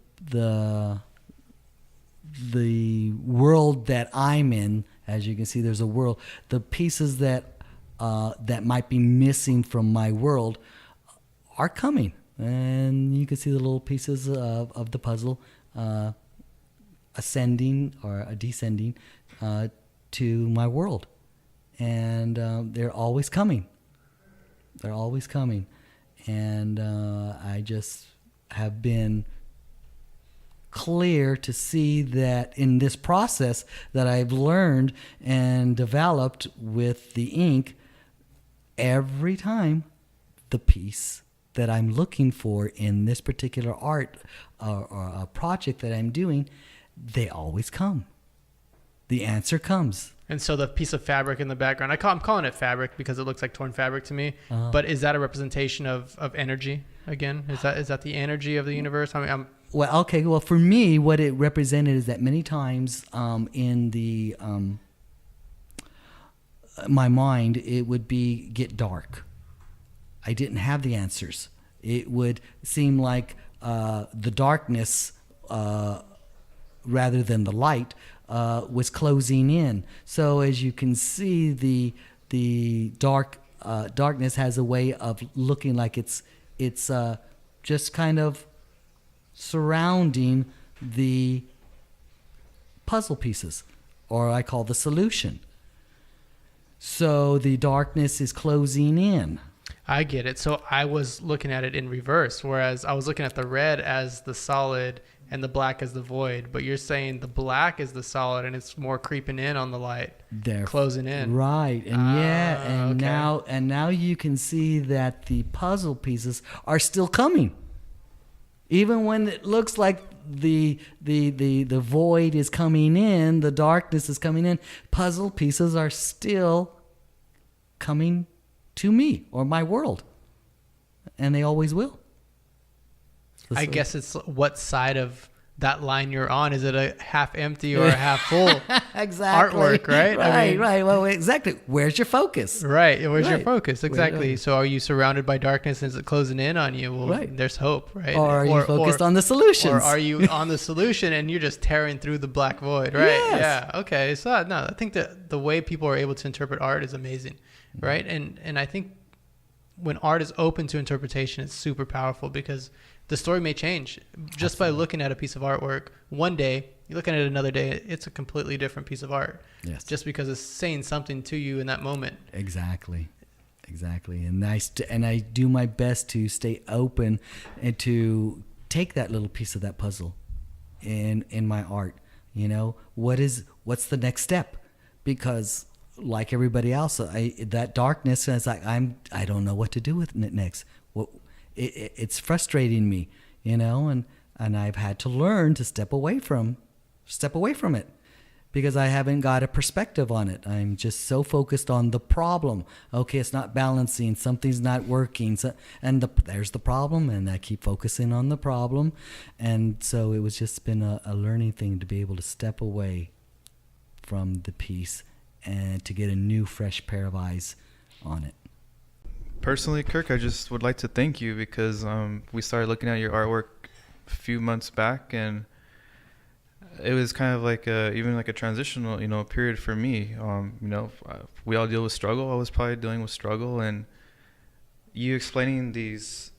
world that I'm in. As you can see, there's a world. The pieces that might be missing from my world are coming, and you can see the little pieces of the puzzle ascending or descending to my world, and they're always coming. They're always coming, and I just have been clear to see that in this process that I've learned and developed with the ink, every time the piece that I'm looking for in this particular art or a project that I'm doing, they always come. The answer comes. And so the piece of fabric in the background, I'm calling it fabric because it looks like torn fabric to me. But is that a representation of energy again? Is that the energy of the universe? I mean, Well, okay. Well, for me, what it represented is that many times in the my mind, it would get dark. I didn't have the answers. It would seem like the darkness, rather than the light, was closing in. So as you can see, the darkness has a way of looking like it's just kind of surrounding the puzzle pieces, or I call the solution. So the darkness is closing in. I get it. So I was looking at it in reverse, whereas I was looking at the red as the solid and the black as the void. But you're saying the black is the solid and it's more creeping in on the light, closing in. Right. And okay. now you can see that the puzzle pieces are still coming. Even when it looks like the void is coming in, the darkness is coming in, puzzle pieces are still coming to me or my world. And they always will. I guess it's what side of that line you're on. Is it a half empty or a half full exactly. artwork, right? Right. Well, exactly. Where's your focus? Right. Where's your focus? Exactly. So are you surrounded by darkness and is it closing in on you? Well, there's hope, right? Or are you focused on the solutions? Or are you on the solution and you're just tearing through the black void, right? Yes. Yeah. Okay. So I think that the way people are able to interpret art is amazing, right? And I think when art is open to interpretation, it's super powerful because the story may change just by looking at a piece of artwork. One day, you're looking at it another day, it's a completely different piece of art. Yes. Just because it's saying something to you in that moment. Exactly. And I do my best to stay open and to take that little piece of that puzzle in my art. You know, what's the next step? Because like everybody else, that darkness is like I don't know what to do with it next. It's frustrating me, you know, and I've had to learn to step away from it because I haven't got a perspective on it. I'm just so focused on the problem. Okay, it's not balancing, something's not working, there's the problem, and I keep focusing on the problem. And so it was just been a learning thing to be able to step away from the piece and to get a new, fresh pair of eyes on it. Personally, Kirk, I just would like to thank you because we started looking at your artwork a few months back, and it was kind of like even like a transitional, period for me. We all deal with struggle. I was probably dealing with struggle, and you explaining these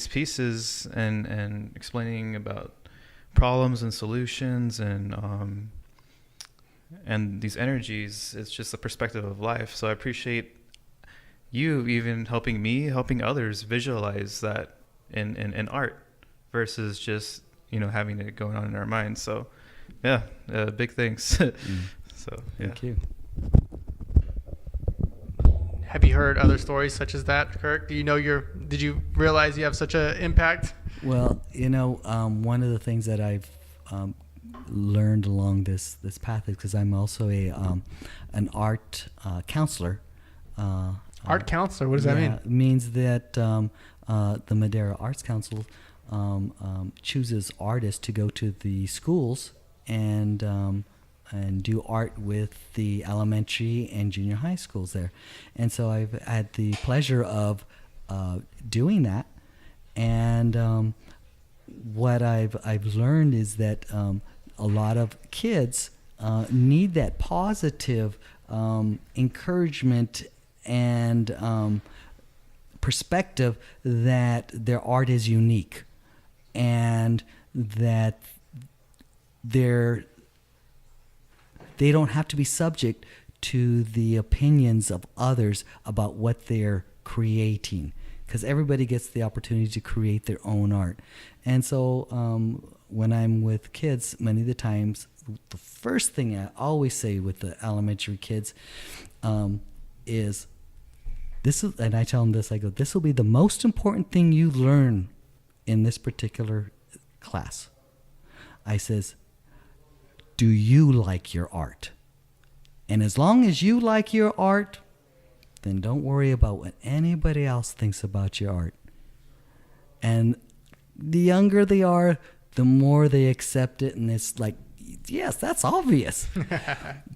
pieces and explaining about problems and solutions and these energies, it's just a perspective of life. So I appreciate you even helping others visualize that in art versus just having it going on in our minds. So yeah, big thanks. So yeah. Thank you. Have you heard other stories such as that, Kirk? Did you realize you have such an impact? Well, one of the things that I've learned along this path is because I'm also an art counselor. Art counselor, what does that mean? It means that the Madera Arts Council chooses artists to go to the schools and do art with the elementary and junior high schools there. And so I've had the pleasure of doing that. And what I've learned is that a lot of kids need that positive encouragement and perspective that their art is unique and that they don't have to be subject to the opinions of others about what they're creating, because everybody gets the opportunity to create their own art. And so when I'm with kids, many of the times, the first thing I always say with the elementary kids is, and I tell them this, I go, this will be the most important thing you learn in this particular class. I says, do you like your art? And as long as you like your art, then don't worry about what anybody else thinks about your art. And the younger they are, the more they accept it, and it's like, yes, that's obvious.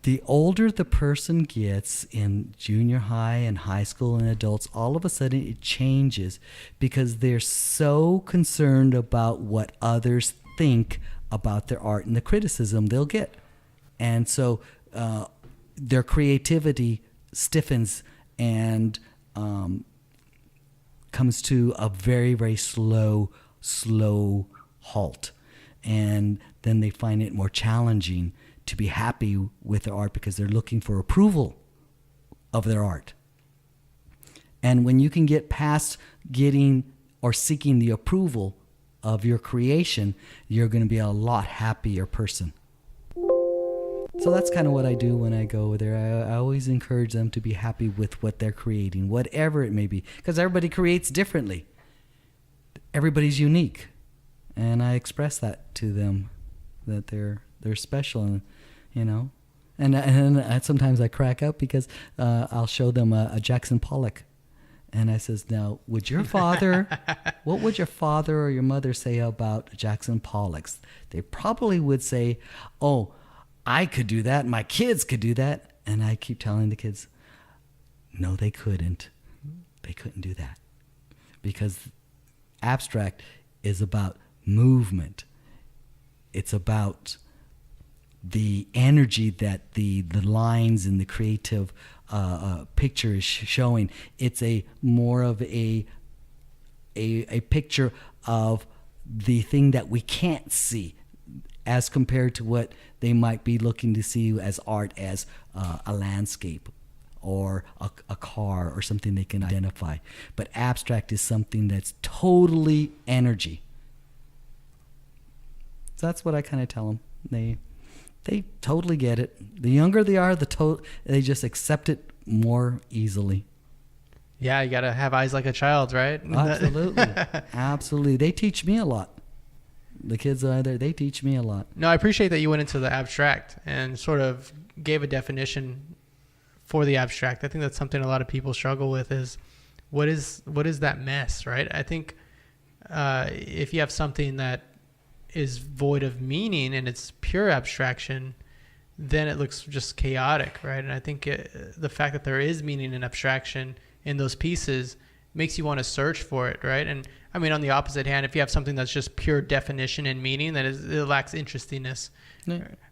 The older the person gets in junior high and high school and adults, all of a sudden it changes because they're so concerned about what others think about their art and the criticism they'll get. And so their creativity stiffens and comes to a very, very slow halt. And then they find it more challenging to be happy with their art because they're looking for approval of their art. And when you can get past getting or seeking the approval of your creation, you're going to be a lot happier person. So that's kind of what I do when I go there. I always encourage them to be happy with what they're creating, whatever it may be, because everybody creates differently. Everybody's unique. And I express that to them, that they're special, and and sometimes I crack up because I'll show them a Jackson Pollock, and I says, now, what would your father or your mother say about Jackson Pollocks? They probably would say, oh, I could do that, my kids could do that. And I keep telling the kids, no, they couldn't. They couldn't do that, because abstract is about movement. It's about the energy that the lines in the creative picture is showing. It's a more of a picture of the thing that we can't see, as compared to what they might be looking to see as art, as a landscape or a car or something they can identify. But abstract is something that's totally energy. So that's what I kind of tell them. They totally get it. The younger they are, they just accept it more easily. Yeah, you got to have eyes like a child, right? Absolutely. Absolutely. They teach me a lot. The kids are there, they teach me a lot. No, I appreciate that you went into the abstract and sort of gave a definition for the abstract. I think that's something a lot of people struggle with, is what is that mess, right? I think if you have something that is void of meaning and it's pure abstraction, then it looks just chaotic, right? And I think the fact that there is meaning in abstraction in those pieces makes you want to search for it, right? And I mean, on the opposite hand, if you have something that's just pure definition and meaning, then it lacks interestingness,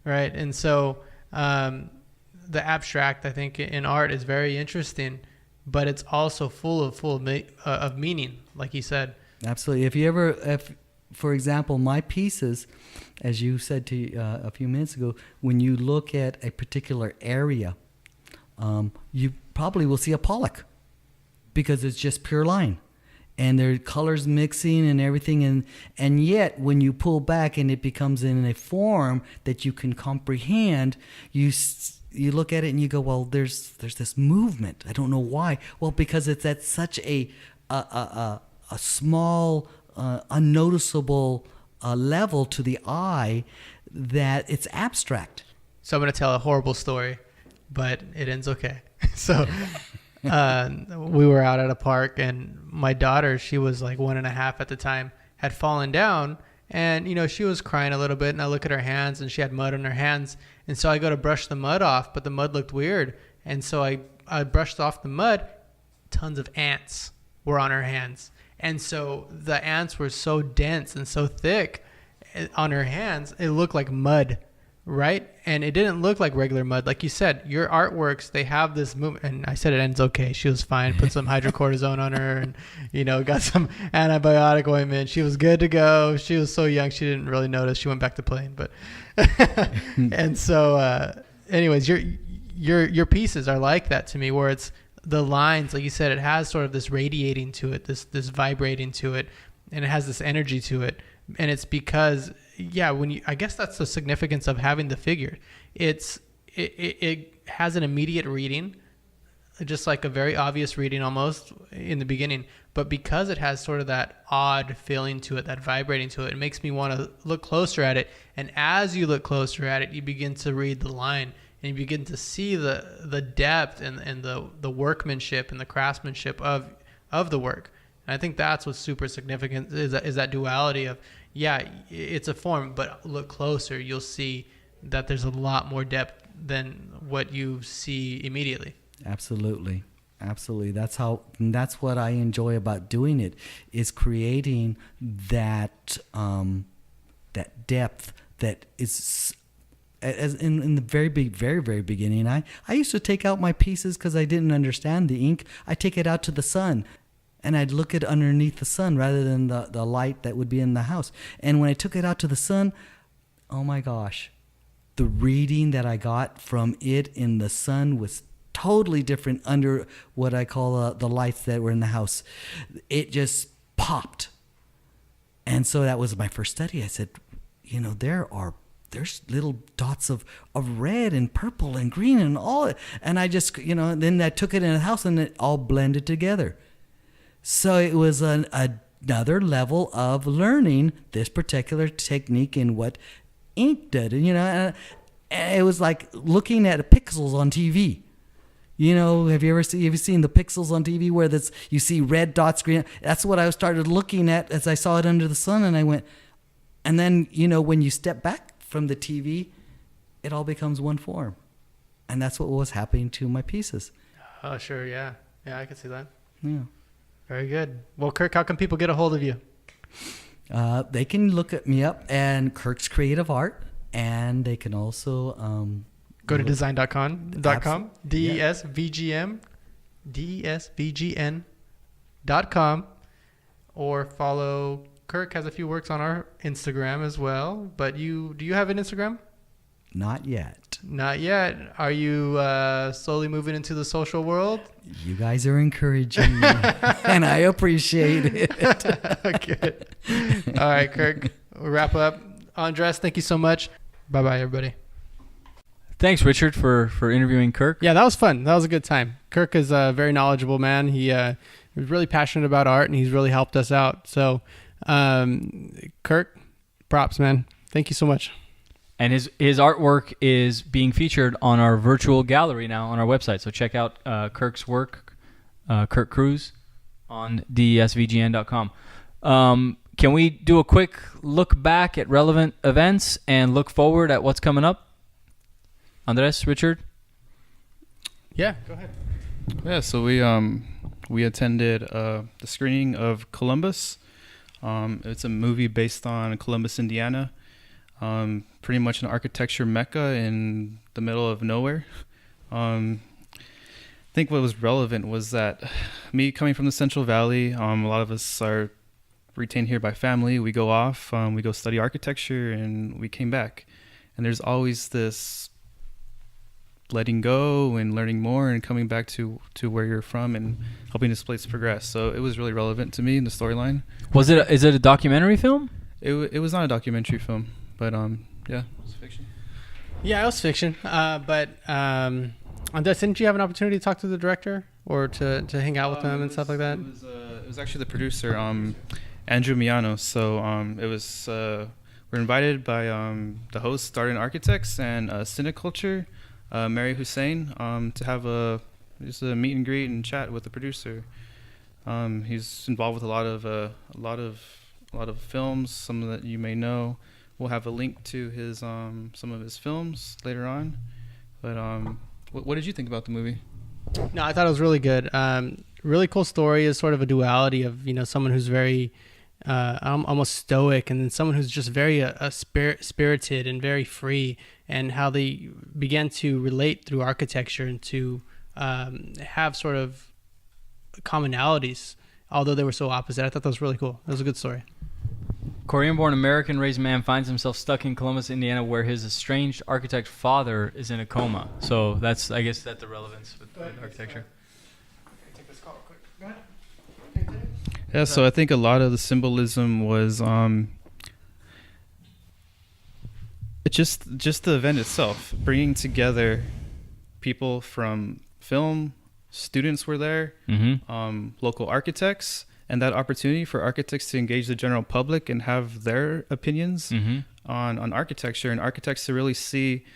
right? And so the abstract, I think, in art is very interesting, but it's also full of meaning, like you said. Absolutely. If for example, my pieces, as you said to a few minutes ago, when you look at a particular area, you probably will see a Pollock because it's just pure line. And there are colors mixing and everything. And yet, when you pull back and it becomes in a form that you can comprehend, you look at it and you go, well, there's this movement. I don't know why. Well, because it's at such a small, unnoticeable level to the eye that it's abstract. So I'm going to tell a horrible story, but it ends okay. So we were out at a park, and my daughter, she was like 1.5 at the time, had fallen down, and she was crying a little bit, and I look at her hands, and she had mud on her hands, and so I go to brush the mud off, but the mud looked weird, and so I brushed off the mud. Tons of ants were on her hands, and so the ants were so dense and so thick on her hands, it looked like mud, right? And it didn't look like regular mud. Like you said, your artworks, they have this movement. And I said it ends okay. She was fine. Put some hydrocortisone on her and, got some antibiotic ointment. She was good to go. She was so young, she didn't really notice. She went back to playing. But and so anyways, your pieces are like that to me, where it's the lines, like you said, it has sort of this radiating to it, this vibrating to it, and it has this energy to it. And it's because, I guess that's the significance of having the figure. It has an immediate reading, just like a very obvious reading almost in the beginning. But because it has sort of that odd feeling to it, that vibrating to it, it makes me want to look closer at it. And as you look closer at it, you begin to read the line, and you begin to see the depth and the workmanship and the craftsmanship of the work. And I think that's what's super significant is that duality of, it's a form, but look closer, you'll see that there's a lot more depth than what you see immediately. Absolutely. That's what I enjoy about doing it, is creating that depth that is, as in the very very beginning. I used to take out my pieces because I didn't understand the ink. I take it out to the sun, and I'd look at underneath the sun rather than the light that would be in the house. And when I took it out to the sun, oh my gosh, the reading that I got from it in the sun was totally different under what I call the lights that were in the house. It just popped. And so that was my first study. I said, there's little dots of red and purple and green and all. And I just, then I took it in the house and it all blended together. So it was another level of learning this particular technique and what ink did. And, it was like looking at pixels on TV. Have you ever seen the pixels on TV where you see red dots, green? That's what I started looking at as I saw it under the sun, and I went. And then when you step back from the TV, it all becomes one form, and that's what was happening to my pieces. Oh, sure, yeah, I can see that. Yeah. Very good. Well, Kirk, how can people get a hold of you? They can look at me up and Kirk's Creative Art, and they can also go to design.com, DESVGN.com, or follow. Kirk has a few works on our Instagram as well, but do you have an Instagram? Not yet. Are you slowly moving into the social world? You guys are encouraging me, and I appreciate it. Good. All right, Kirk, we'll wrap up. Andres, thank you so much. Bye-bye, everybody. Thanks, Richard, for interviewing Kirk. Yeah, that was fun. That was a good time. Kirk is a very knowledgeable man. He was really passionate about art, and he's really helped us out. So, Kirk, props, man. Thank you so much. And his artwork is being featured on our virtual gallery now on our website. So check out Kirk's work, Kirk Cruz, on DESVGN.com. Can we do a quick look back at relevant events and look forward at what's coming up? Andres, Richard? Yeah, go ahead. Yeah, so we we attended the screening of Columbus. It's a movie based on Columbus, Indiana. Pretty much an architecture mecca in the middle of nowhere. I think what was relevant was that me coming from the Central Valley, a lot of us are retained here by family. We go off, we go study architecture, and we came back. And there's always this letting go and learning more and coming back to where you're from and helping this place progress. So it was really relevant to me in the storyline. Is it a documentary film? It was not a documentary film, but yeah, it was fiction. Yeah, it was fiction. But Andres, didn't you have an opportunity to talk to the director or to hang out with him and stuff like that? It was actually the producer, Andrew Miano. So we're invited by the host, Darden Architects, and Cineculture, Mary Hussein, to have just a meet and greet and chat with the producer. He's involved with a lot of films, some that you may know. We'll have a link to his some of his films later on. But what did you think about the movie? No, I thought it was really good. Really cool story. Is sort of a duality of someone who's very almost stoic, and then someone who's just very spirited and very free, and how they began to relate through architecture and to have sort of commonalities, although they were so opposite. I thought that was really cool. It was a good story. Korean-born American-raised man finds himself stuck in Columbus, Indiana, where his estranged architect father is in a coma. So that's, I guess, that's the relevance with architecture. Yeah, so I think a lot of the symbolism was just the event itself, bringing together people from film, students were there, local architects, and that opportunity for architects to engage the general public and have their opinions on architecture, and architects to really see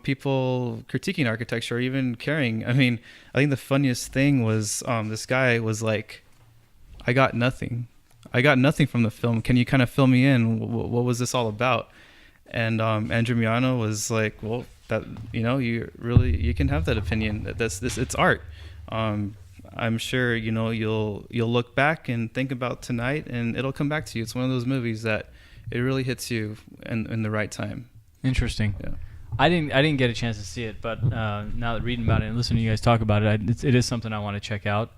people critiquing architecture or even caring. I mean, I think the funniest thing was this guy was like, I got nothing from the film. Can you kind of fill me in? What was this all about? And Andrew Miano was like, well, that you can have that opinion. It's art. I'm sure you'll look back and think about tonight, and it'll come back to you. It's one of those movies that it really hits you in the right time. Interesting. Yeah. I didn't get a chance to see it, but now that reading about it and listening to you guys talk about it, it is something I want to check out.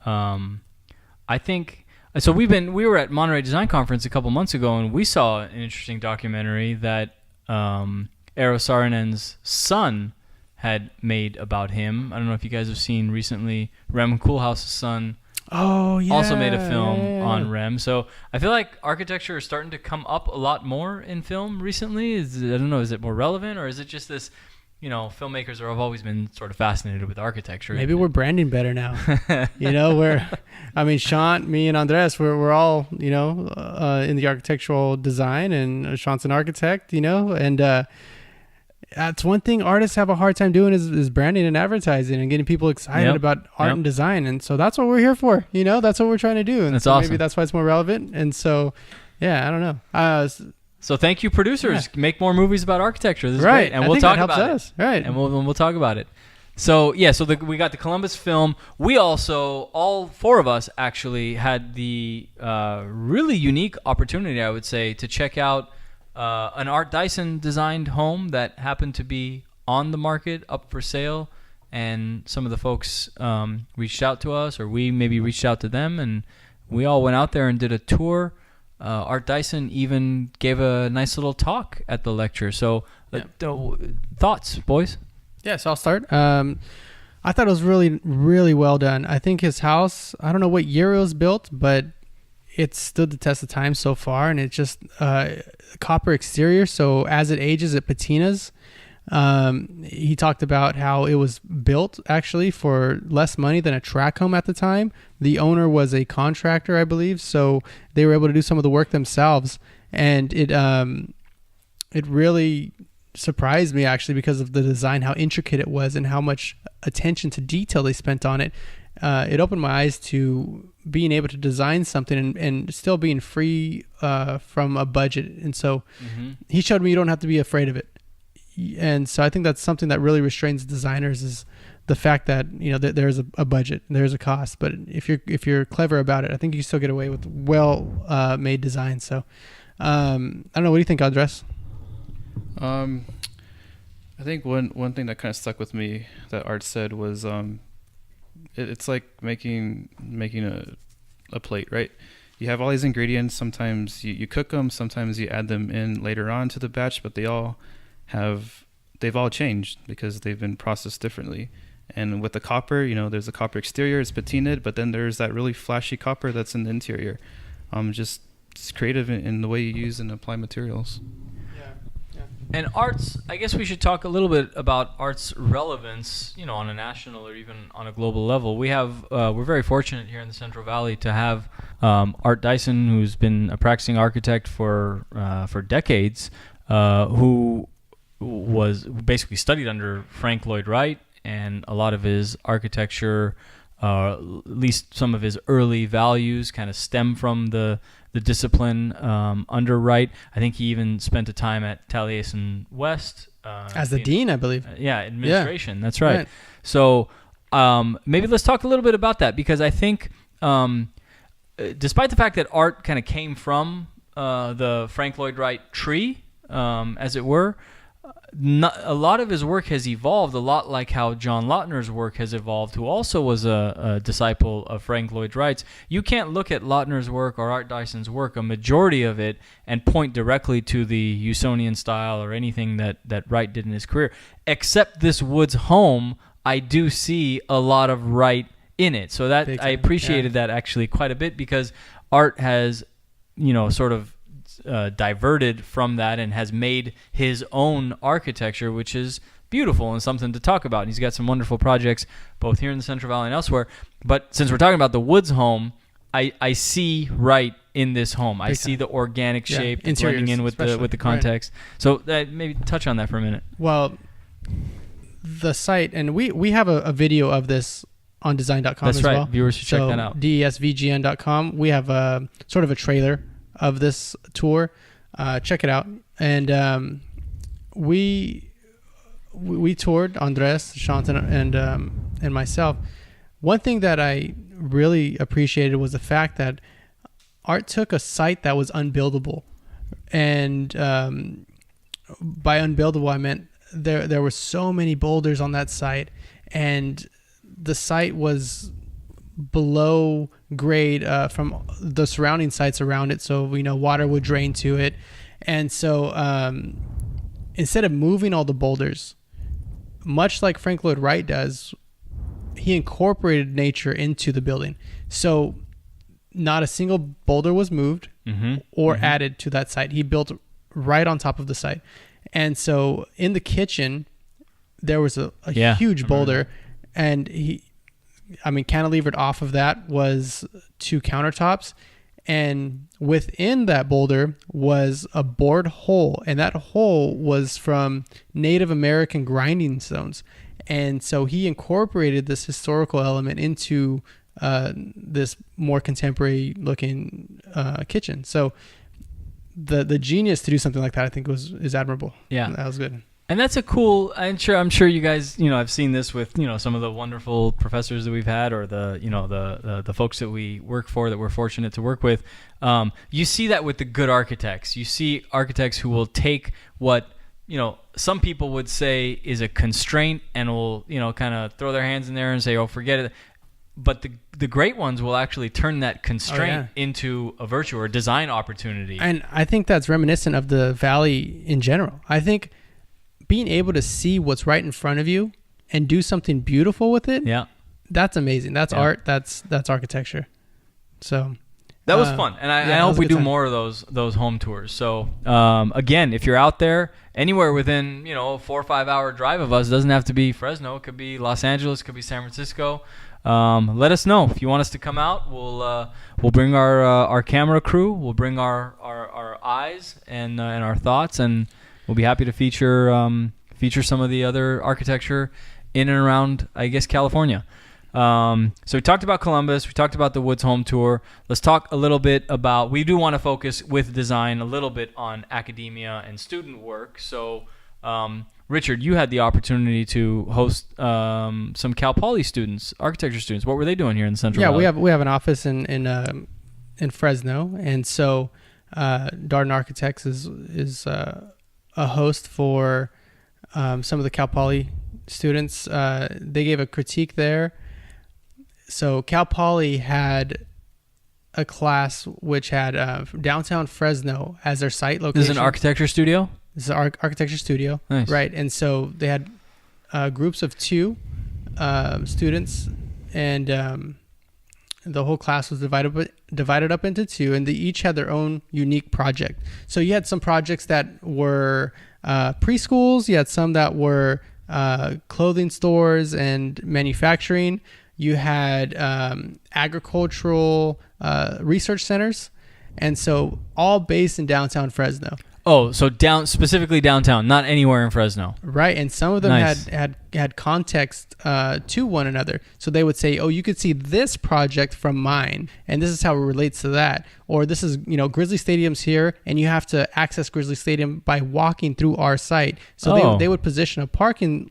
I think so. We were at Monterey Design Conference a couple months ago, and we saw an interesting documentary that Eero Saarinen's son had made about him. I don't know if you guys have seen recently. Rem Koolhaas's son also made a film on Rem. So I feel like architecture is starting to come up a lot more in film recently. I don't know, is it more relevant, or is it just this, filmmakers have always been sort of fascinated with architecture? Maybe we're branding better now. Sean, me, and Andres, we're all, in the architectural design, and Sean's an architect, and that's one thing artists have a hard time doing is branding and advertising and getting people excited about art and design. And so that's what we're here for. That's what we're trying to do. And that's so awesome. Maybe that's why it's more relevant. And so, yeah, I don't know. So thank you, producers. Yeah. Make more movies about architecture. This is great. And we'll talk about it. Right. And we'll talk about it. So, yeah, we got the Columbus film. We also, all four of us actually had the really unique opportunity, I would say, to check out an Art Dyson designed home that happened to be on the market, up for sale, and some of the folks reached out to us, or we maybe reached out to them, and we all went out there and did a tour. Art Dyson even gave a nice little talk at the lecture. So thoughts, boys? Yes, I'll start. I thought it was really, really well done. I think his house, I don't know what year it was built, but it stood the test of time so far, and it's just copper exterior, so as it ages, it patinas. He talked about how it was built actually for less money than a tract home at the time. The owner was a contractor, I believe, so they were able to do some of the work themselves, and it really surprised me actually because of the design, how intricate it was, and how much attention to detail they spent on it. It opened my eyes to being able to design something and still being free from a budget. And so he showed me you don't have to be afraid of it. And so I think that's something that really restrains designers, is the fact that there's a budget, there's a cost, but if you're clever about it, I think you still get away with well made designs. So I don't know, what do you think, Andres? I think one thing that kind of stuck with me that Art said was it's like making a plate, right? You have all these ingredients. Sometimes you cook them, sometimes you add them in later on to the batch, but they've all changed because they've been processed differently. And with the copper, there's a copper exterior, it's patinaed, but then there's that really flashy copper that's in the interior. Just it's creative in the way you use and apply materials. And arts, I guess we should talk a little bit about art's relevance, on a national or even on a global level. We're very fortunate here in the Central Valley to have Art Dyson, who's been a practicing architect for decades, who was basically studied under Frank Lloyd Wright, and a lot of his architecture, at least some of his early values, kind of stem from the discipline under Wright. I think he even spent a time at Taliesin West. As the dean, I believe. Administration. Yeah. That's right. So maybe let's talk a little bit about that, because I think despite the fact that art kind of came from the Frank Lloyd Wright tree, as it were, a lot of his work has evolved, a lot like how John Lautner's work has evolved, who also was a disciple of Frank Lloyd Wright's. You can't look at Lautner's work or Art Dyson's work, a majority of it, and point directly to the Usonian style or anything that Wright did in his career. Except this Woods home, I do see a lot of Wright in it. So that I appreciated that actually quite a bit, because Art has, sort of diverted from that and has made his own architecture, which is beautiful and something to talk about. And he's got some wonderful projects both here in the Central Valley and elsewhere. But since we're talking about the Woods home, I see Wright in this home. I see the organic shape blending in with the context. Right. So maybe touch on that for a minute. Well, the site, and we have a video of this on design.com as well. Viewers should check that out. DESVGN.com. We have a sort of a trailer of this tour. Check it out. And we toured, Andres, Shantan, and myself. One thing that I really appreciated was the fact that Art took a site that was unbuildable, and by unbuildable I meant there were so many boulders on that site, and the site was below grade from the surrounding sites around it, so water would drain to it. And so instead of moving all the boulders, much like Frank Lloyd Wright does, he incorporated nature into the building. So not a single boulder was moved or added to that site. He built right on top of the site. And so in the kitchen there was a huge boulder, and cantilevered off of that was 2 countertops, and within that boulder was a bored hole, and that hole was from Native American grinding stones. And so he incorporated this historical element into this more contemporary looking kitchen. So the genius to do something like that, I think, is admirable. Yeah, that was good. And that's a cool. I'm sure you guys, I've seen this with, some of the wonderful professors that we've had, or the folks that we work for, that we're fortunate to work with. You see that with the good architects. You see architects who will take what, some people would say is a constraint, and will, kind of throw their hands in there and say, oh, forget it. But the great ones will actually turn that constraint into a virtue or a design opportunity. And I think that's reminiscent of the Valley in general. I think being able to see what's right in front of you and do something beautiful with it, that's amazing. That's art. That's architecture. So that was fun, and I hope we do more of those home tours. So again, if you're out there anywhere within a 4 or 5 hour drive of us, it doesn't have to be Fresno. It could be Los Angeles. It could be San Francisco. Let us know if you want us to come out. We'll bring our camera crew. We'll bring our eyes and our thoughts, and we'll be happy to feature some of the other architecture in and around, I guess, California. So we talked about Columbus. We talked about the Woods Home Tour. Let's talk a little bit about, we do want to focus with design a little bit on academia and student work. So Richard, you had the opportunity to host some Cal Poly students, architecture students. What were they doing here in Central Valley? we have an office in Fresno, and so Darden Architects is a host for some of the Cal Poly students. They gave a critique there. So Cal Poly had a class which had downtown Fresno as their site location. This is an architecture studio? This is an architecture studio. Nice. Right. And so they had groups of 2 students, and the whole class was divided up into 2, and they each had their own unique project. So you had some projects that were preschools. You had some that were clothing stores and manufacturing. You had agricultural research centers, and so all based in downtown Fresno. Oh, so specifically downtown, not anywhere in Fresno. Right, and some of them Nice. had context to one another. So they would say, "Oh, you could see this project from mine, and this is how it relates to that." Or this is, Grizzly Stadium's here, and you have to access Grizzly Stadium by walking through our site. So they would position a parking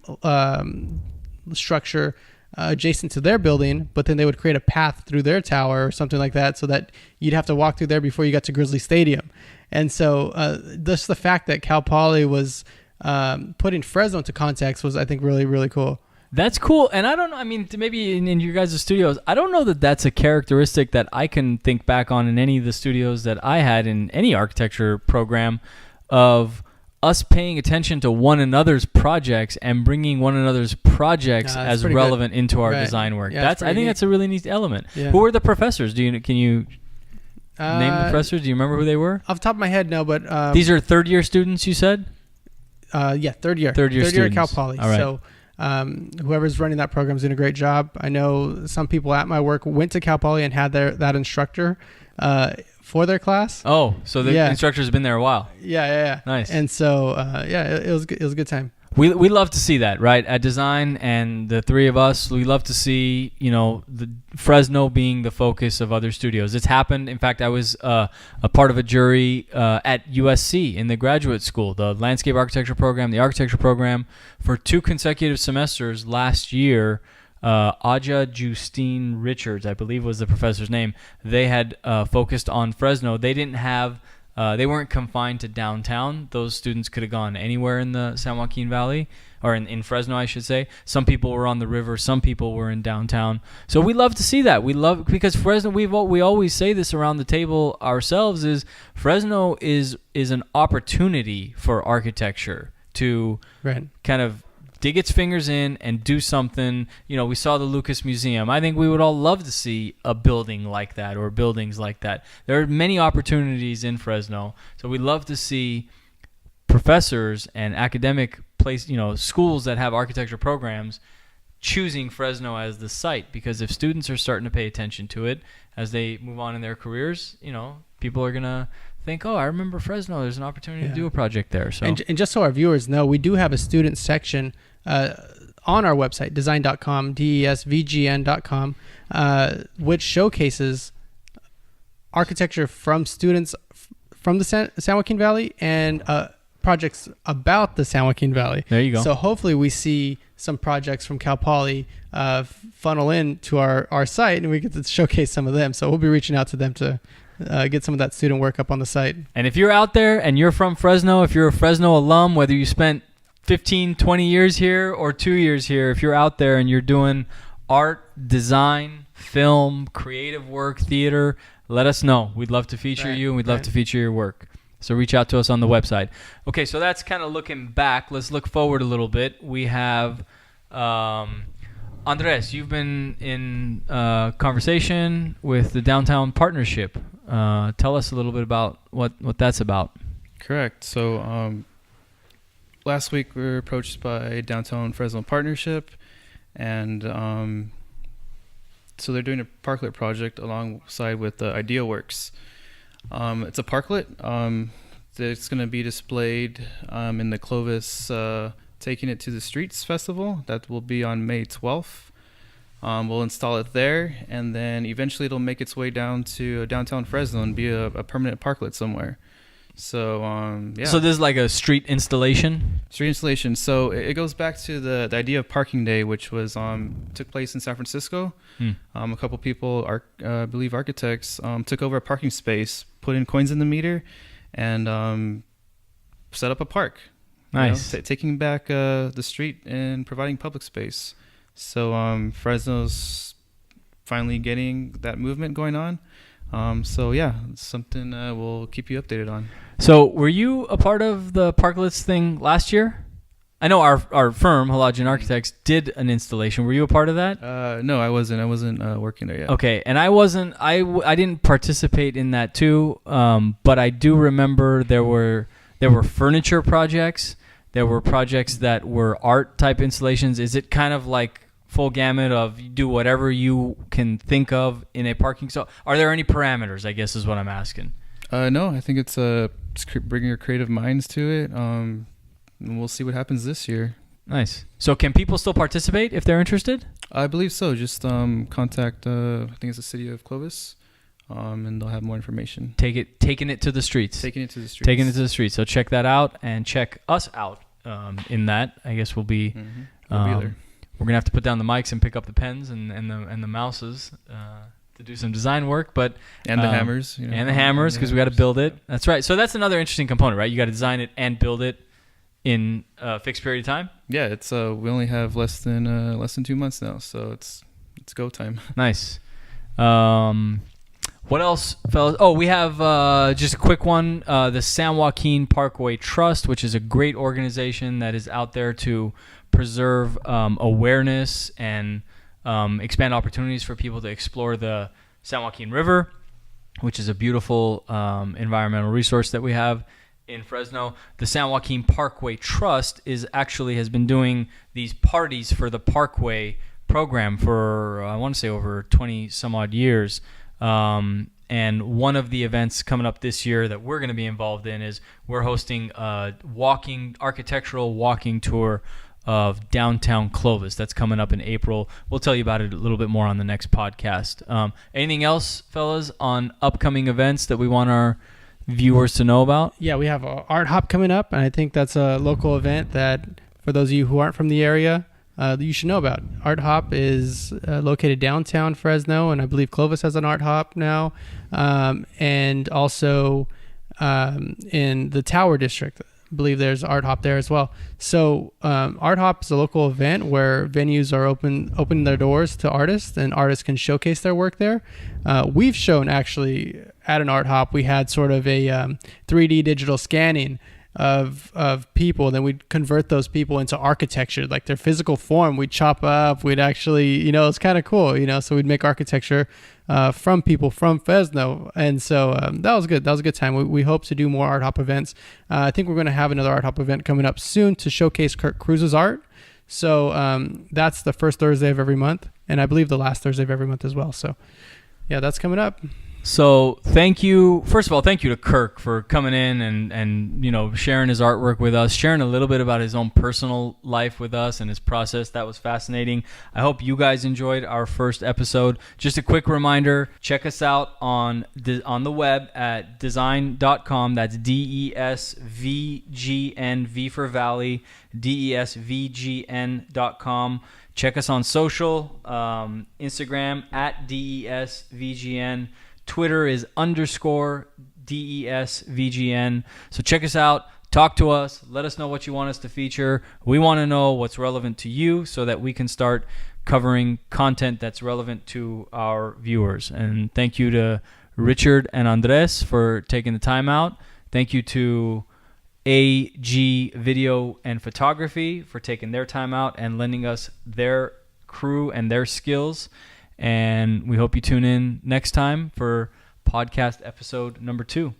structure adjacent to their building, but then they would create a path through their tower or something like that, so that you'd have to walk through there before you got to Grizzly Stadium. And so just the fact that Cal Poly was putting Fresno into context was, I think, really, really cool. That's cool. And I don't know, I mean, maybe in your guys' studios, I don't know that that's a characteristic that I can think back on in any of the studios that I had in any architecture program, of us paying attention to one another's projects and bringing one another's projects as relevant into our design work. Yeah, I think that's a really neat element. Yeah. Who were the professors? Can you name the professors? Do you remember who they were? Off the top of my head, no, but these are third-year students, you said? Third year at Cal Poly. All right. So whoever's running that program is doing a great job. I know some people at my work went to Cal Poly and had that instructor for their class. Oh, so the instructor's been there a while. Yeah. Nice. And so it was good. It was a good time. We love to see that, right? At Design, and the 3 of us, we love to see, the Fresno being the focus of other studios. It's happened. In fact, I was a part of a jury at USC in the graduate school, the landscape architecture program, the architecture program, for 2 consecutive semesters last year. Aja Justine Richards, I believe was the professor's name. They had focused on Fresno. They didn't have they weren't confined to downtown. Those students could have gone anywhere in the San Joaquin Valley, or in Fresno, I should say. Some people were on the river. Some people were in downtown. So we love to see that. Because Fresno, we always say this around the table ourselves, is Fresno is an opportunity for architecture to kind of dig its fingers in and do something. We saw the Lucas Museum. I think we would all love to see a building like that, or buildings like that. There are many opportunities in Fresno, so we love to see professors and academic schools that have architecture programs choosing Fresno as the site, because if students are starting to pay attention to it as they move on in their careers, people are gonna think, oh, I remember Fresno. There's an opportunity to do a project there. So, and just so our viewers know, we do have a student section on our website, design.com, DESVGN.com, which showcases architecture from students from the San Joaquin Valley and projects about the San Joaquin Valley. There you go. So hopefully we see some projects from Cal Poly funnel in to our site, and we get to showcase some of them. So we'll be reaching out to them to get some of that student work up on the site. And if you're out there and you're from Fresno, if you're a Fresno alum, whether you spent 15, 20 years here or 2 years here, if you're out there and you're doing art, design, film, creative work, theater, let us know. We'd love to feature you, and we'd love to feature your work. So reach out to us on the website. Okay, so that's kind of looking back. Let's look forward a little bit. We have Andres, you've been in conversation with the Downtown Partnership. Tell us a little bit about what that's about. Correct. So last week we were approached by Downtown Fresno Partnership, and so they're doing a parklet project alongside with IdeaWorks. It's a parklet that's going to be displayed in the Clovis Taking It to the Streets Festival. That will be on May 12th. We'll install it there, and then eventually it'll make its way down to downtown Fresno and be a permanent parklet somewhere. So yeah. So this is like a street installation. Street installation. So it goes back to the idea of Parking Day, which was took place in San Francisco. A couple people, I believe architects, took over a parking space, put in coins in the meter, and set up a park. Nice. Taking back the street and providing public space. So Fresno's finally getting that movement going on. So yeah, it's something we'll keep you updated on. So were you a part of the parklets thing last year? I know our firm, Halogen Architects, did an installation. Were you a part of that? No, I wasn't. I wasn't working there yet. Okay, and I wasn't. I didn't participate in that too. But I do remember there were furniture projects. There were projects that were art type installations. Is it kind of like full gamut of you do whatever you can think of in a parking stall? Are there any parameters, I guess is what I'm asking? No, I think it's bringing your creative minds to it. And we'll see what happens this year. Nice. So can people still participate if they're interested? I believe so. Just contact, I think it's the city of Clovis, and they'll have more information. Taking it to the streets. Taking it to the streets. So check that out and check us out in that. I guess we'll be we'll be there. We're gonna have to put down the mics and pick up the pens and the mouses to do some design work, but and the hammers, and the hammers because we got to build it. That's right. So that's another interesting component, right? You got to design it and build it in a fixed period of time. Yeah, it's we only have less than 2 months now, so it's go time. Nice. What else, fellas? Oh, we have just a quick one. The San Joaquin Parkway Trust, which is a great organization that is out there to preserve awareness and expand opportunities for people to explore the San Joaquin River, which is a beautiful environmental resource that we have in Fresno. The San Joaquin Parkway Trust has been doing these parties for the Parkway program for, I want to say, over 20 some odd years. And one of the events coming up this year that we're going to be involved in is we're hosting a architectural walking tour of downtown Clovis. That's coming up in April. We'll tell you about it a little bit more on the next podcast. Anything else, fellas, on upcoming events that we want our viewers to know about? Yeah, we have a Art Hop coming up, and I think that's a local event that, for those of you who aren't from the area, you should know about. Art Hop is located downtown Fresno, and I believe Clovis has an Art Hop now, and also in the Tower District. I believe there's Art Hop there as well. So Art Hop is a local event where venues are open their doors to artists, and artists can showcase their work there. We've shown actually at an Art Hop, we had sort of a 3D digital scanning of people. Then we'd convert those people into architecture, like their physical form. We'd chop up. We'd actually, it's kind of cool, So we'd make architecture from people from Fresno, and so that was good. That was a good time. We hope to do more Art Hop events. I think we're going to have another Art Hop event coming up soon to showcase Kirk Cruz's art. So that's the first Thursday of every month, and I believe the last Thursday of every month as well. So yeah, that's coming up. So thank you. First of all, thank you to Kirk for coming in and sharing his artwork with us, sharing a little bit about his own personal life with us and his process. That was fascinating. I hope you guys enjoyed our first episode. Just a quick reminder, check us out on the web at design.com. That's DESVGN, V for Valley, DESVGN.com. Check us on social, Instagram at DESVGN. Twitter is _DESVGN. So check us out. Talk to us. Let us know what you want us to feature. We want to know what's relevant to you so that we can start covering content that's relevant to our viewers. And thank you to Richard and Andres for taking the time out. Thank you to AG Video and Photography for taking their time out and lending us their crew and their skills. And we hope you tune in next time for podcast episode number 2.